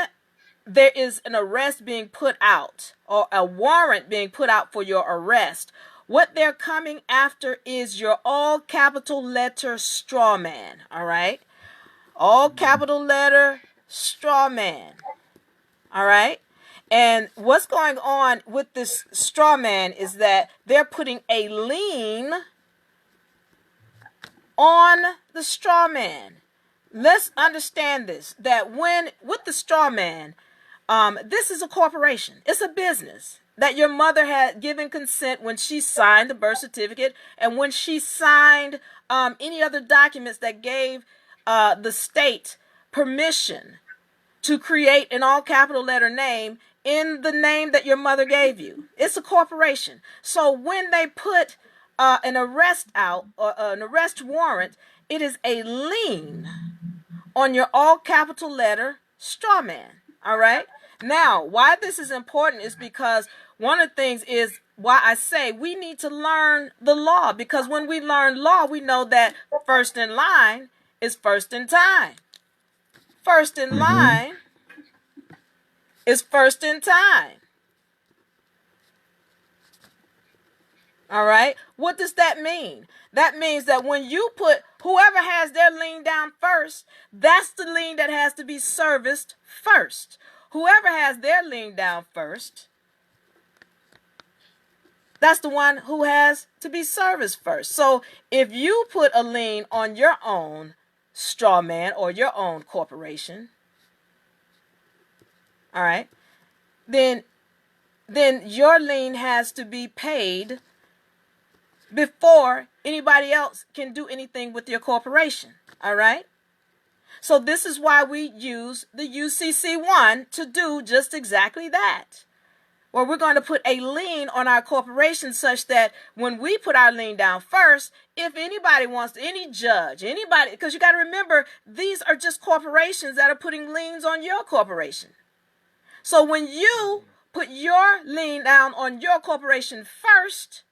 there is an arrest being put out or a warrant being put out for your arrest, what they're coming after is your all capital letter straw man. All right? All capital letter straw man. All right? And what's going on with this straw man is that they're putting a lien on the straw man. Let's understand this, that with the straw man, this is a corporation. It's a business that your mother had given consent when she signed the birth certificate and when she signed any other documents that gave the state permission to create an all capital letter name in the name that your mother gave you. It's a corporation. So when they put an arrest out or an arrest warrant, it is a lien on your all capital letter straw man. All right. Now, why this is important is because one of the things is why I say we need to learn the law, because when we learn law, we know that first in line is first in time. First in line is first in time. All right. What does that mean? That means that when you put whoever has their lien down first, that's the lien that has to be serviced first. Whoever has their lien down first, that's the one who has to be serviced first. So if you put a lien on your own straw man or your own corporation, all right, then your lien has to be paid before anybody else can do anything with your corporation. All right. So this is why we use the UCC1 to do just exactly that. Where we're going to put a lien on our corporation such that when we put our lien down first, if anybody wants to, any judge, anybody, because you got to remember, these are just corporations that are putting liens on your corporation. So when you put your lien down on your corporation first,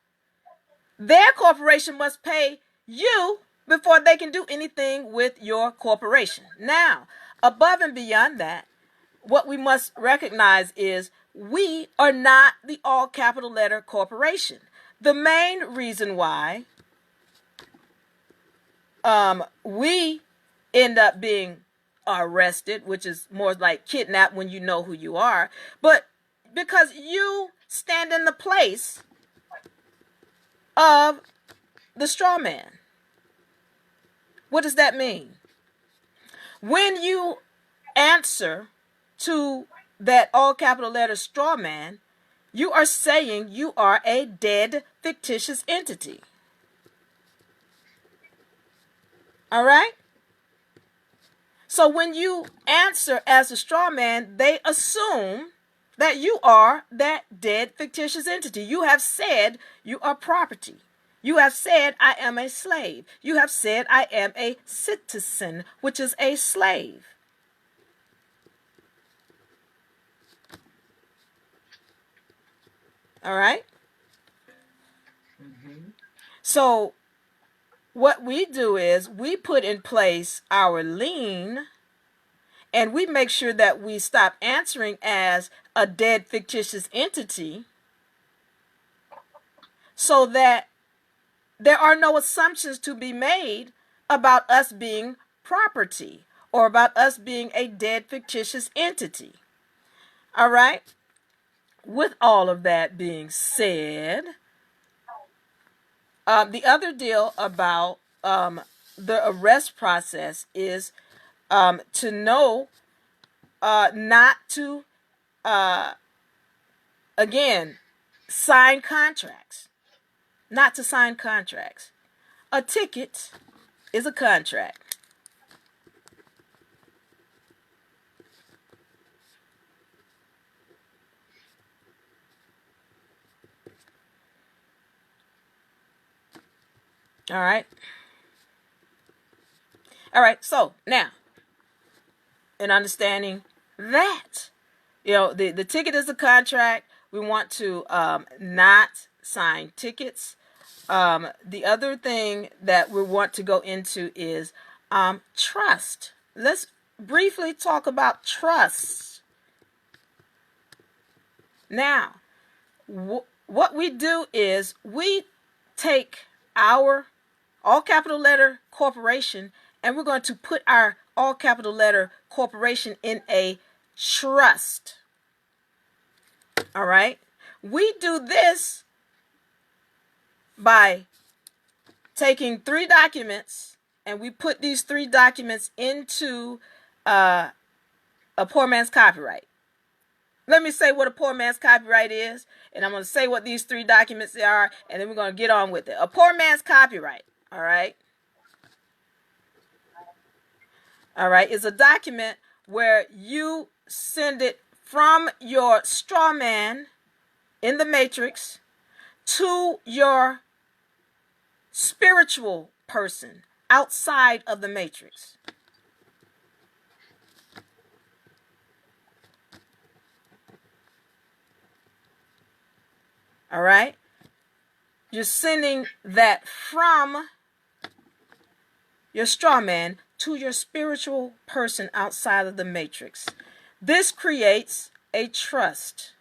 their corporation must pay you before they can do anything with your corporation. Now, above and beyond that, what we must recognize is we are not the all capital letter corporation. The main reason why we end up being arrested, which is more like kidnapped when you know who you are, but because you stand in the place of the straw man. What does that mean? When you answer to that all capital letter straw man, you are saying you are a dead fictitious entity. All right? So when you answer as a straw man, they assume that you are that dead fictitious entity. You have said you are property. You have said I am a slave. You have said I am a citizen, which is a slave. All right? So what we do is we put in place our lien, and we make sure that we stop answering as a dead fictitious entity so that there are no assumptions to be made about us being property or about us being a dead fictitious entity. All right? With all of that being said, the other deal about the arrest process is to know not to, again, sign contracts. Not to sign contracts. A ticket is a contract. All right. All right. So now, in understanding that, the ticket is a contract. We want to not sign tickets. The other thing that we want to go into is trust. Let's briefly talk about trust. Now, what we do is we take our all capital letter corporation and we're going to put our all capital letter corporation in a trust. All right. We do this by taking 3 documents and we put these 3 documents into a poor man's copyright. Let me say what a poor man's copyright is, and I'm going to say what these 3 documents are, and then we're going to get on with it. A poor man's copyright, all right, is a document where you send it from your straw man in the matrix to your spiritual person outside of the matrix. All right? You're sending that from your straw man to your spiritual person outside of the matrix. This creates a trust.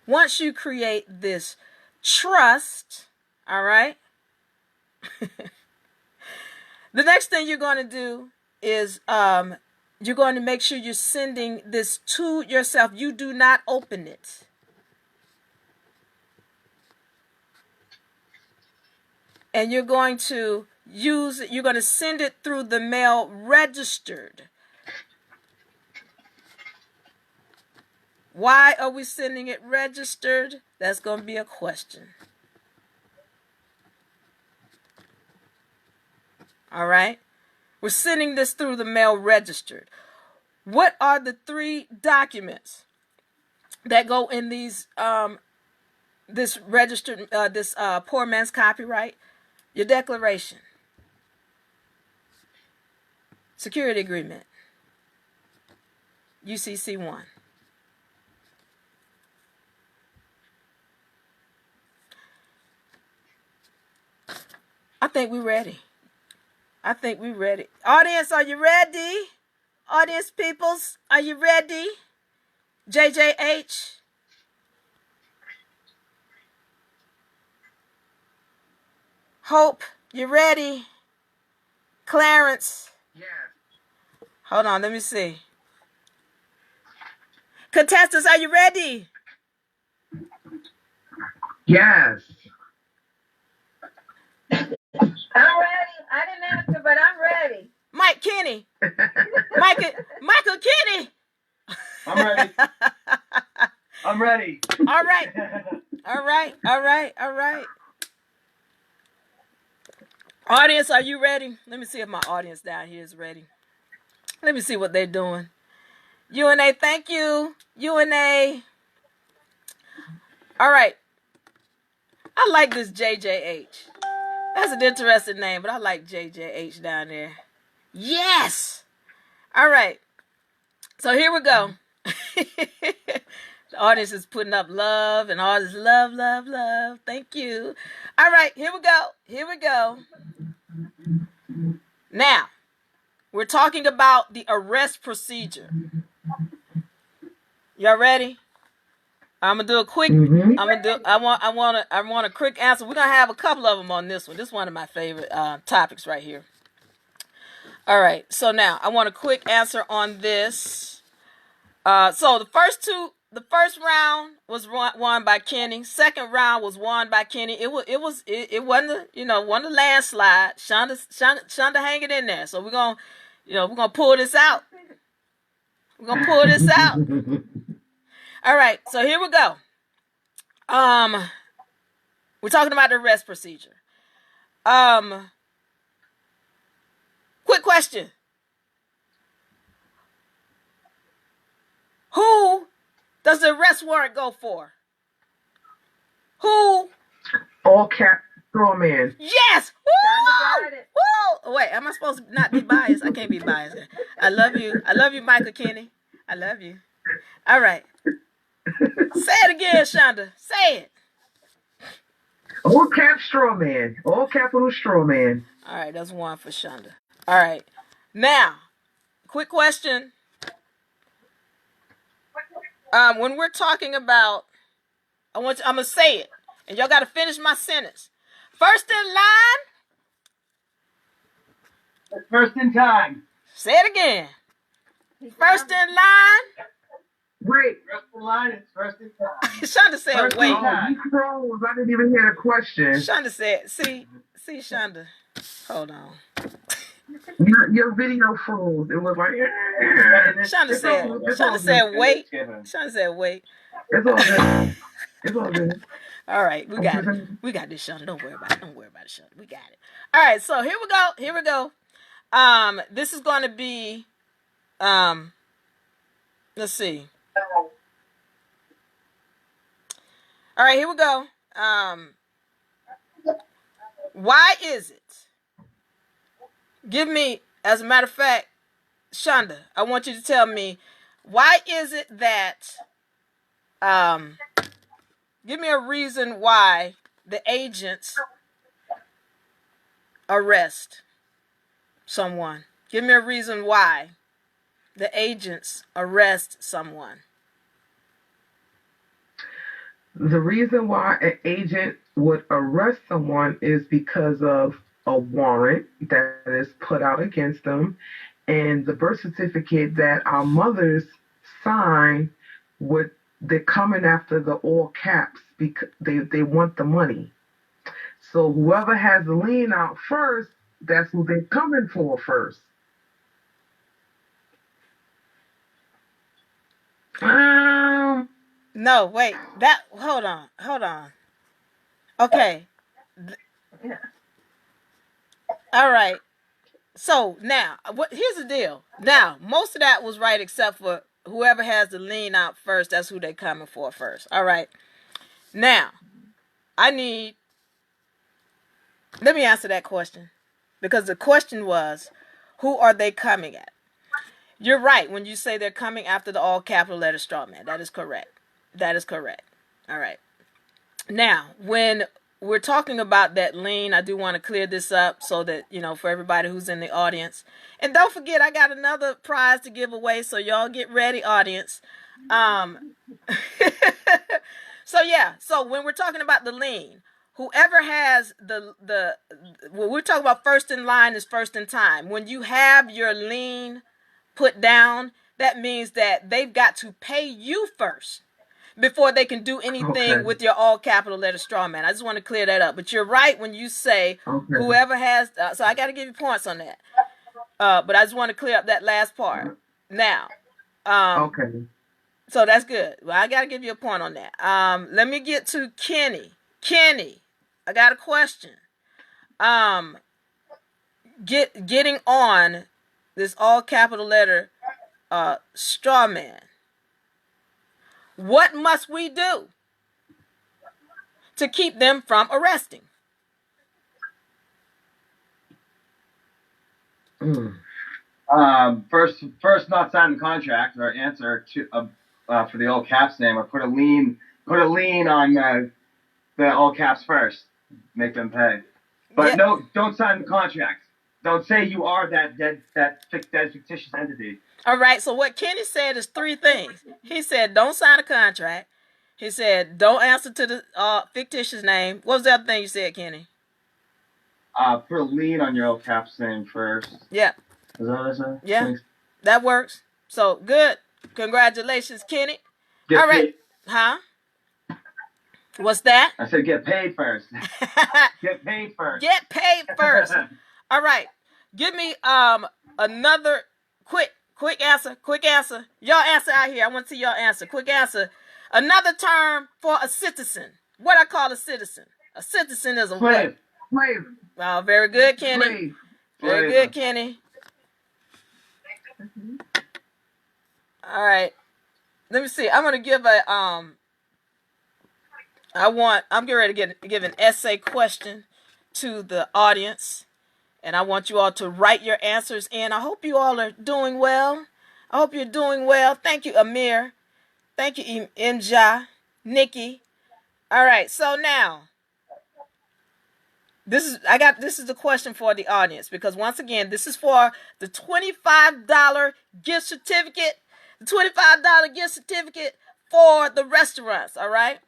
Once you create this trust, all right, the next thing you're going to do is you're going to make sure you're sending this to yourself. You do not open it. And you're going to send it through the mail registered. Why are we sending it registered? That's going to be a question. All right? We're sending this through the mail registered. What are the 3 documents that go in these this registered poor man's copyright? Your declaration, security agreement, UCC1. I think we're ready. Audience, are you ready? Audience peoples, are you ready? JJH. Hope, you ready? Clarence. Yes. Hold on, let me see. Contestants, are you ready? Yes. I'm ready. I didn't answer, but I'm ready. Mike Kenny. Michael Kenny. I'm ready. I'm ready. All right. All right. Audience, are you ready? Let me see if my audience down here is ready. Let me see what they're doing. UNA, thank you. UNA. All right. I like this JJH. That's an interesting name, but I like JJH down there. Yes. All right. So here we go. The audience is putting up love and all this love. Thank you. All right, here we go. Now, we're talking about the arrest procedure. Y'all ready? I'm gonna do a quick. I want a quick answer. We're gonna have a couple of them on this one. This is one of my favorite topics right here. All right. So now I want a quick answer on this. So the first round was won by Kenny. Second round was won by Kenny. It wasn't a landslide. Shonda hang it in there. So we're gonna pull this out. All right, so here we go. We're talking about the arrest procedure. Quick question. Who does the arrest warrant go for? Who? All cap straw man. Yes. Shonda Woo! got it. Woo! Wait, am I supposed to not be biased? I can't be biased. I love you. I love you, Michael Kenny. I love you. All right. Say it again, Shonda. Say it. All cap straw man. All capital straw man. All right, that's one for Shonda. All right. Now, quick question. When we're talking about, I'm gonna say it, and y'all gotta finish my sentence. First in line. First in time. Say it again. First in line. Wait. First in line is first in time. Shonda said, First wait. in You froze. I didn't even hear the question. Shonda said, see, Shonda. Hold on. Your video froze. It was like, Shonda said, wait. Shonda said, wait. It's all good. It's all good. All right, we got it. We got this, Shonda. Don't worry about it. Don't worry about it, Shonda. We got it. All right, so here we go. Here we go. This is going to be, let's see. All right, here we go. Why is it? Give me, as a matter of fact, Shonda, I want you to tell me, why is it that, give me a reason why the agents arrest someone. Give me a reason why the agents arrest someone. The reason why an agent would arrest someone is because of a warrant that is put out against them and the birth certificate that our mothers sign with. They're coming after the all caps because they want the money. So whoever has the lien out first, that's who they're coming for first. No, wait. Hold on. Okay. Yeah. All right. So now, here's the deal. Now, most of that was right except for whoever has the lien out first, that's who they're coming for first. All right. Now, let me answer that question. Because the question was, who are they coming at? You're right when you say they're coming after the all capital letter straw man. That is correct. All right. Now, when we're talking about that lien, I do want to clear this up so that, for everybody who's in the audience. And don't forget, I got another prize to give away, so y'all get ready, audience. So when we're talking about the lien, whoever has when we're talking about first in line is first in time. When you have your lien put down, that means that they've got to pay you first before they can do anything with your all capital letter straw man. I just want to clear that up. But you're right when you say whoever has, so I got to give you points on that. But I just want to clear up that last part. Now, so that's good. Well, I got to give you a point on that. Let me get to Kenny. Kenny, I got a question. Getting on this all capital letter straw man. What must we do to keep them from arresting? First, not sign the contract or answer to for the all caps name, or put a lien on the all caps first. Make them pay, but no, don't sign the contract. Don't say you are that fictitious entity. All right, so what Kenny said is three things. He said, don't sign a contract. He said, don't answer to the fictitious name. What was the other thing you said, Kenny? Put a lien on your all caps name first. Yeah. Is that what I said? Yeah, Thanks. that works. So, good. Congratulations, Kenny. Get all right. paid. Huh? What's that? I said get paid first. Get paid first. Get paid first. All right. Give me another quick answer. Y'all answer out here. I want to see y'all answer. Quick answer. Another term for a citizen. What I call a citizen. A citizen is a slave. Slave. Oh, very good, Kenny. Slave. Very good, Kenny. All right. Let me see. I'm gonna give I'm getting ready to give an essay question to the audience, and I want you all to write your answers in. I hope you all are doing well. I hope you're doing well. Thank you, Amir. Thank you, Imja, Nikki. All right, so now this is the question for the audience, because once again, this is for the $25 gift certificate. The $25 gift certificate for the restaurants, all right?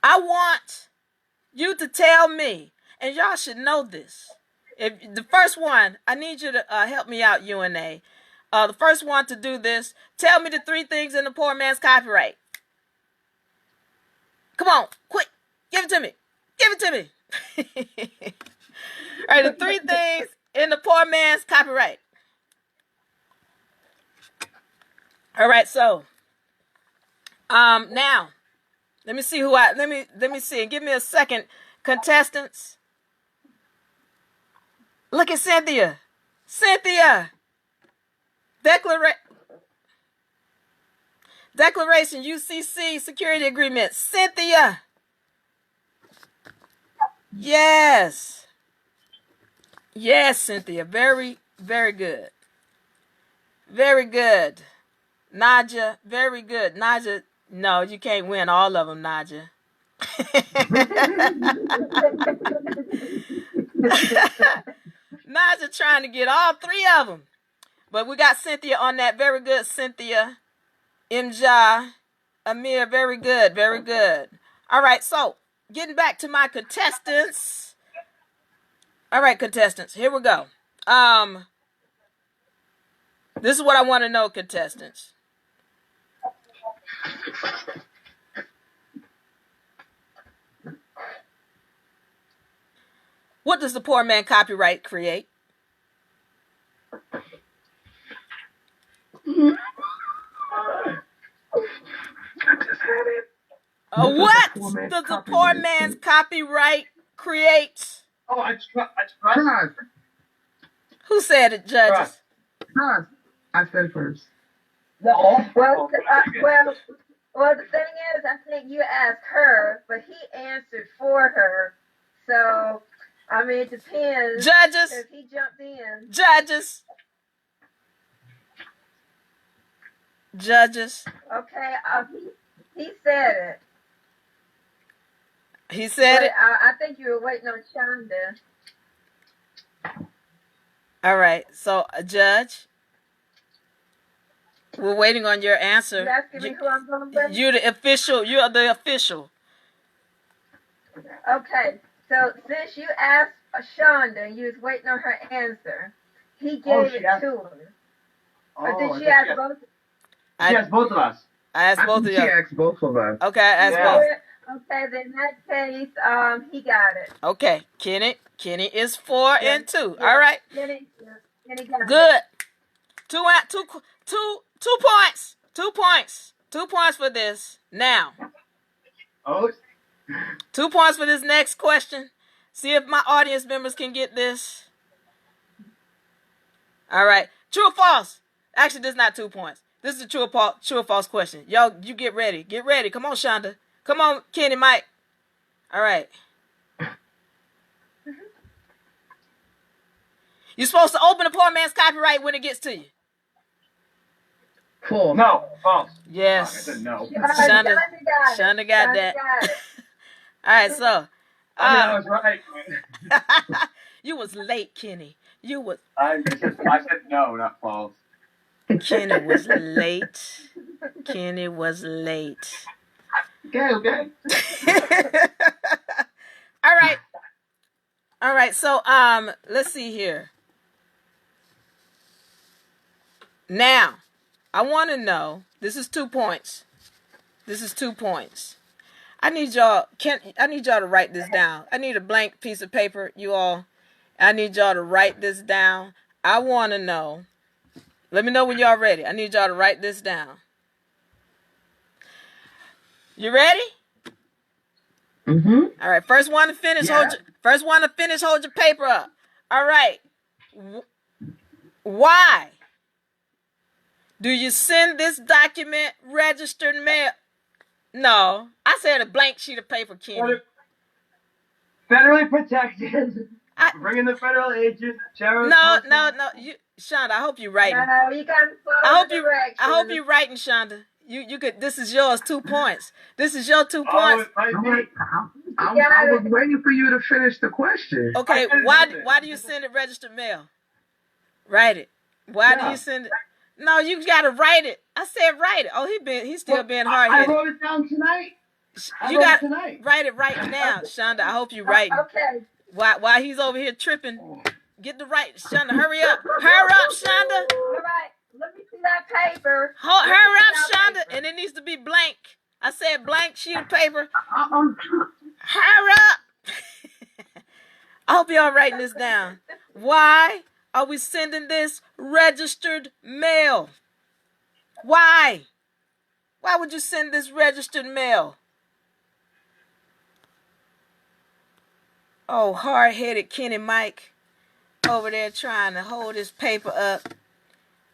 I want you to tell me, and y'all should know this. If the first one, I need you to help me out, UNA. The first one to do this, tell me the 3 things in the poor man's copyright. Come on, quick, give it to me. Give it to me. All right, the 3 things in the poor man's copyright. All right, so now let me see let me see. Give me a second, contestants. Look at Cynthia. Cynthia. Declaration UCC security agreement. Cynthia. Yes. Yes, Cynthia. Very, very good. Very good. Naja, very good. Naja, no, you can't win all of them, Naja. Naja trying to get all 3 of them. But we got Cynthia on that. Very good, Cynthia. Imja, Amir, very good, very good. All right, so getting back to my contestants. All right, contestants, here we go. This is what I want to know, contestants. What does the poor man copyright create? I just had it. What does the poor man's copyright create? Oh, I trust. Who said it, judges? Trust. I said first. Well, the thing is, I think you asked her, but he answered for her. So, I mean, it depends. Judges. If he jumped in. Judges. Okay, he said it. He said it? I think you were waiting on Shonda. All right, so judge, we're waiting on your answer. You asking me who I'm going with? You're the official. You're the official. Okay, so since you asked Shonda and you was waiting on her answer, he gave it to her. Or did she ask both? She asked both of us. I asked both of you. She asked both of us. Okay, I asked both. Okay, then in that case, he got it. Okay, Kenny is 4 and 2. All right. Kenny got Good. it. 2 points. 2 points. 2 points for this. Now. Oh. 2 points for this next question. See if my audience members can get this. All right. True or false? Actually, this is not 2 points. This is a true or false question. Y'all, you get ready. Get ready. Come on, Shonda. Come on, Kenny, Mike. All right. You're supposed to open a poor man's copyright when it gets to you. False. No, false. Yes. I said no. Shonda got that. All right, so. I was right. You was late, Kenny. You was. I said no, not false. Kenny was late. Kenny was late. Okay. All right, so let's see here. Now, I want to know, this is 2 points. I need y'all to write this down. I need a blank piece of paper, you all. I need y'all to write this down. I want to know. Let me know when y'all ready. I need y'all to write this down. You ready? Mm-hmm. All right. First one to finish. Yeah. Hold your paper up. All right. Why do you send this document registered mail? No, I said a blank sheet of paper, Kenny. Federally protected. I, Bring in the federal agent. no. You, Shonda. I hope you writing. No, you gotta follow the directions. I hope you writing, Shonda. You could. This is yours. 2 points. This is your 2 points. Oh, it might be. I was waiting for you to finish the question. Okay. Why do you send it registered mail? Write it. Why do you send it? No, you gotta write it. I said write it. Oh, he's still being hard headed. I wrote it down tonight. You got to write it right now, Shonda. I hope you writing. Okay. While he's over here tripping, get the right, Shonda. Hurry up, Shonda. All right. Let me see that paper. Hurry up, Shonda. And it needs to be blank. I said blank sheet of paper. Hurry up. I hope y'all writing this down. Why are we sending this registered mail? Why? Why would you send this registered mail? Oh, hard-headed Kenny Mike over there trying to hold his paper up.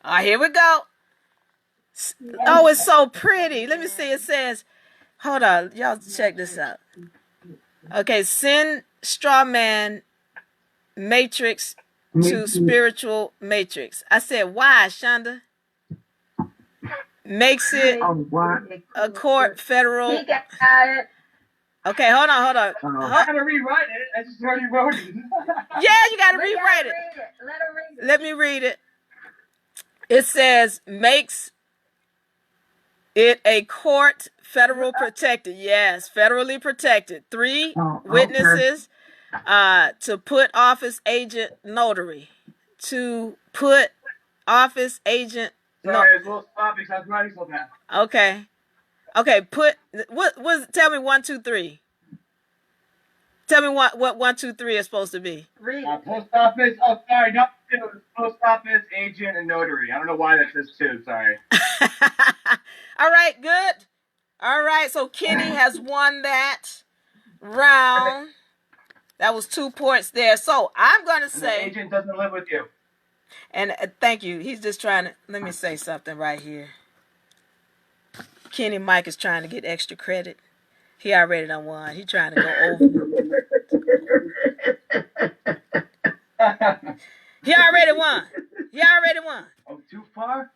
All right, here we go. Oh, it's so pretty. Let me see. It says, hold on. Y'all check this out. Okay, send straw man matrix to spiritual matrix. I said, why, Shonda? Makes it a court federal. He got it. Okay, hold on. I gotta rewrite it. I just already wrote it. Yeah, you gotta rewrite it. Let her read it. Let me read it. It says makes it a court federal protected. Yes, federally protected. 3 witnesses to put office agent notary. To put office agent. Sorry, it's a little sloppy because I was writing so fast. Okay. Okay, what was tell me 1, 2, 3. Tell me what 1, 2, 3 is supposed to be. Post office. Oh, sorry, not 2. Post office, agent, and notary. I don't know why that says 2. Sorry. All right, good. All right, so Kenny has won that round. That was 2 points there. So I'm gonna say the agent doesn't live with you. And thank you. He's just trying to. Let me say something right here. Kenny Mike is trying to get extra credit. He already done won. He trying to go over. He already won. Oh, too far?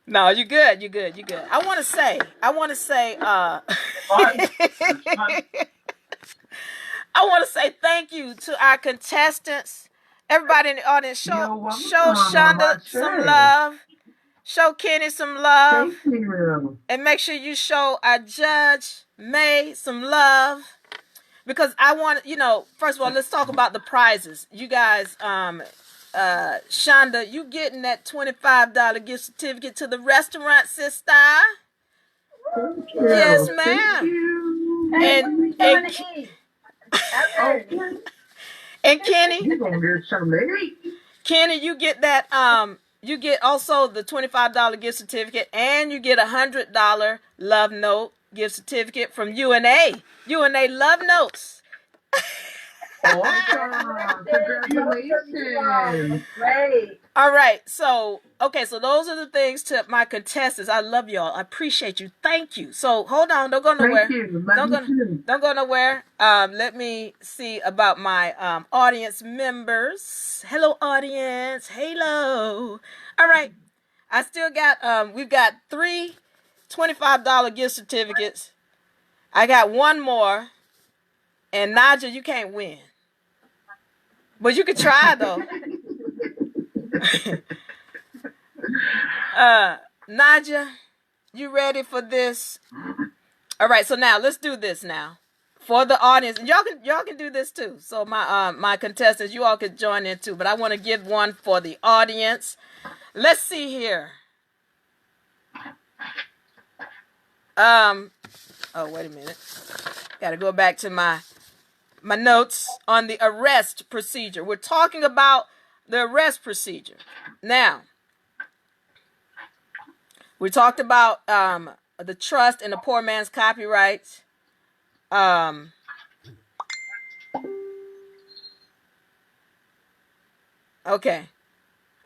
No, you good. I want to say. I want to say thank you to our contestants. Everybody in the audience, show Shonda some love. Show Kenny some love. Thank you. And make sure you show our judge, May, some love. Because I want, first of all, let's talk about the prizes. You guys, Shonda, you getting that $25 gift certificate to the restaurant, sister. Thank you. Yes, ma'am. And Kenny, you gonna get something. Kenny, you get that, you get also the $25 gift certificate, and you get $100 love note gift certificate from UNA. UNA Love Notes. Awesome. Congratulations. Great. All right. So those are the things to my contestants. I love y'all. I appreciate you. Thank you. So hold on. Don't go nowhere. Don't go nowhere. Let me see about my audience members. Hello, audience. Hello. All right. I still got we've got 3 $25 gift certificates. I got one more. And Naja, you can't win. But you could try though. Naja, you ready for this? All right, so now let's do this now. For the audience, and y'all can do this too. So my contestants, you all could join in too. But I want to give one for the audience. Let's see here. Oh, wait a minute. Got to go back to my notes on the arrest procedure. We're talking about the arrest procedure. Now, we talked about the trust and the poor man's copyright. Okay.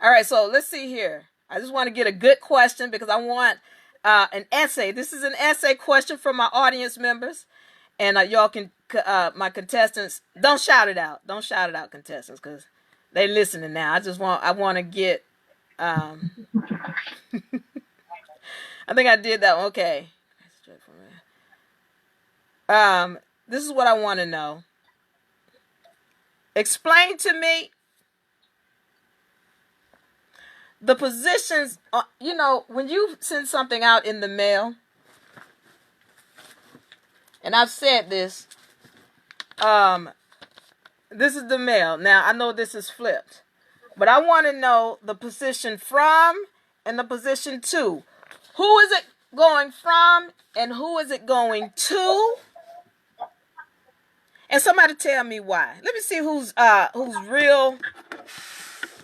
All right, so let's see here. I just want to get a good question because I want an essay. This is an essay question from my audience members. And y'all can, my contestants, don't shout it out. Don't shout it out, contestants, because they listening now. I want to get, I think I did that one. Okay. This is what I want to know. Explain to me the positions, when you send something out in the mail, and I've said this, this is the mail. Now, I know this is flipped, but I want to know the position from and the position to. Who is it going from and who is it going to? And somebody tell me why. Let me see who's real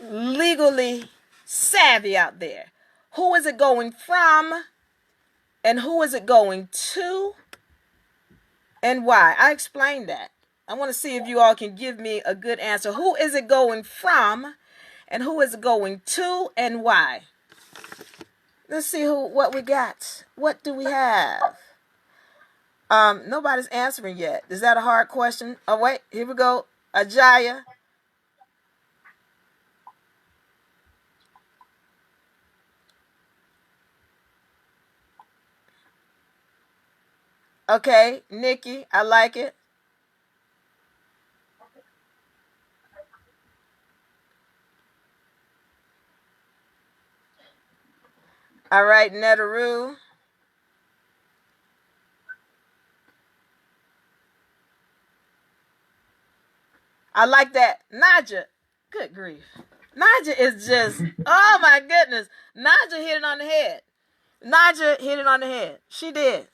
legally savvy out there. Who is it going from and who is it going to and why? I explained that. I want to see if you all can give me a good answer. Who is it going from and who is it going to and why? Let's see what we got. What do we have? Nobody's answering yet. Is that a hard question? Oh, wait, here we go. Ajaya. Okay, Nikki, I like it. All right, Netaru. I like that. Naja, good grief. Naja is just, oh my goodness. Naja hit it on the head. Naja hit it on the head. She did.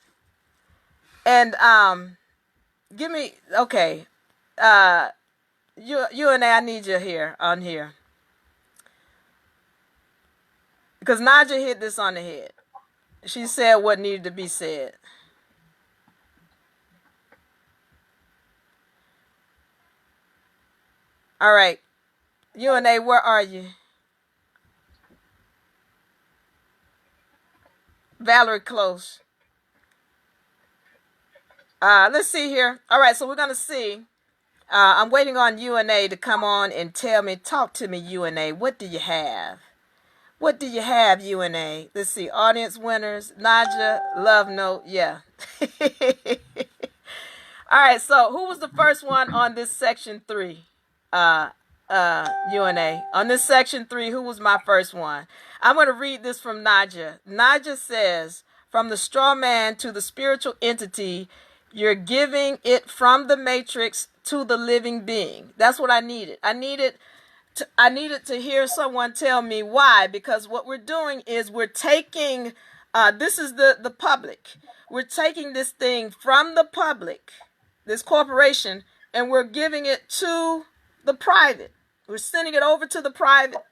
And give me, okay. You and I need you here, on here. Because Naja hit this on the head. She said what needed to be said. All right. UNA, where are you? Valerie Close. Let's see here. All right, so we're going to see. I'm waiting on UNA to come on and tell me, talk to me, UNA. What do you have? What do you have, UNA? Let's see. Audience winners. Naja, love note. Yeah. All right, so who was the first one on this section 3? UNA. On this section 3, who was my first one? I'm going to read this from Naja. Naja says, from the straw man to the spiritual entity, you're giving it from the matrix to the living being. That's what I needed. I needed to hear someone tell me why, because what we're doing is we're taking, this is the public. We're taking this thing from the public, this corporation, and we're giving it to the private. We're sending it over to the private.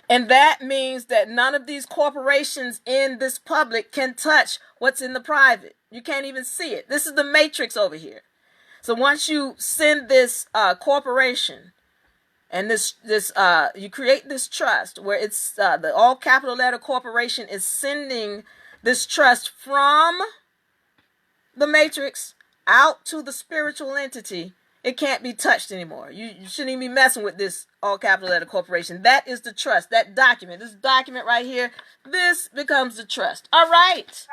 And that means that none of these corporations in this public can touch what's in the private. You can't even see it. This is the matrix over here. So once you send this corporation and you create this trust where it's the all capital letter corporation is sending this trust from the matrix out to the spiritual entity, it can't be touched anymore. You shouldn't even be messing with this all capital letter corporation. That is the trust. That document, this document right here, this becomes the trust. All right.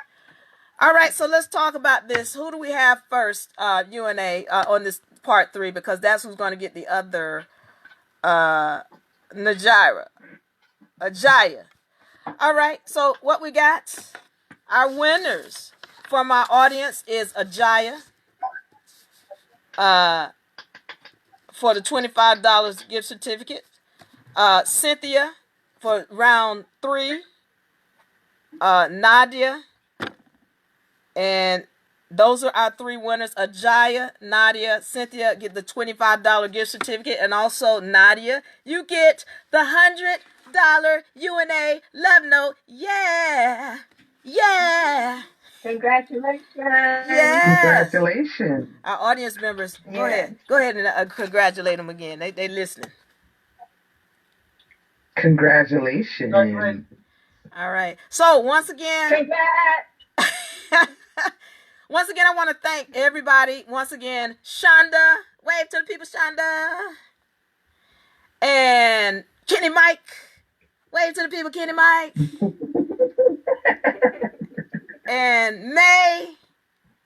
All right, so let's talk about this. Who do we have first, UNA, on this part 3? Because that's who's going to get the other Ajaya. All right, so what we got? Our winners from our audience is Ajaya for the $25 gift certificate. Cynthia for round 3. Nadia. And those are our 3 winners. Ajaya, Nadia, Cynthia get the $25 gift certificate. And also Nadia, you get the $100 UNA love note. Yeah. Yeah. Congratulations. Yes. Congratulations. Our audience members, go ahead. Go ahead and congratulate them again. They listening. Congratulations. All right. So once again, Congrats. once again, I want to thank everybody. Once again, Shonda, wave to the people, Shonda, and Kenny Mike, wave to the people, Kenny Mike, and May.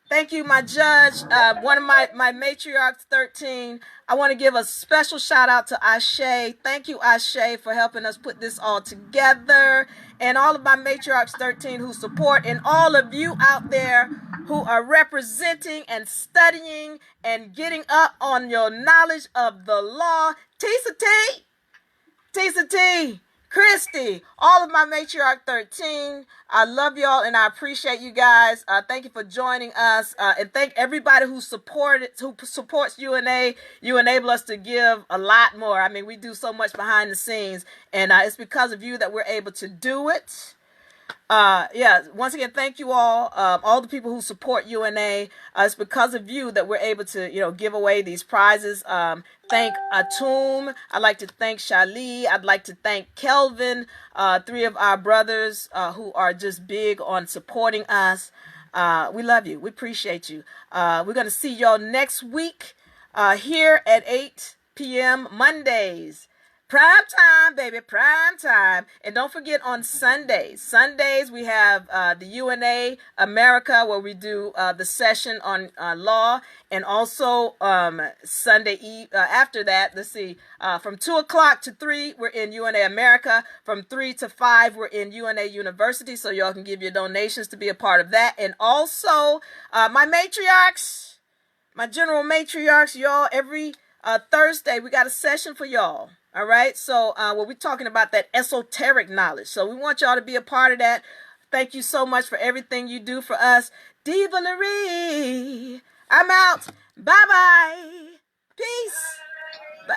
Thank you, my judge, one of my matriarchs, 13. I want to give a special shout out to Ashe. Thank you, Ashe, for helping us put this all together. And all of my matriarchs, 13, who support, and all of you out there who are representing and studying and getting up on your knowledge of the law. Tisa T, Christy, all of my matriarch 13. I love y'all and I appreciate you guys. Thank you for joining us. And thank everybody who supports UNA. You enable us to give a lot more. I mean, we do so much behind the scenes, and it's because of you that we're able to do it. Once again, thank you all the people who support UNA. It's because of you that we're able to, give away these prizes. Thank Atum. I'd like to thank Shali. I'd like to thank Kelvin, 3 of our brothers who are just big on supporting us. We love you. We appreciate you. We're going to see y'all next week here at 8 p.m. Mondays. Prime time, baby, prime time. And don't forget on Sundays we have the UNA America, where we do the session on law. And also Sunday Eve, after that, let's see, from 2 o'clock to 3, we're in UNA America. From 3 to 5, we're in UNA University, so y'all can give your donations to be a part of that. And also my matriarchs, my general matriarchs, y'all, every Thursday we got a session for y'all. All right, so we're talking about that esoteric knowledge. So we want y'all to be a part of that. Thank you so much for everything you do for us. Diva Laree, I'm out. Bye-bye. Peace. Bye.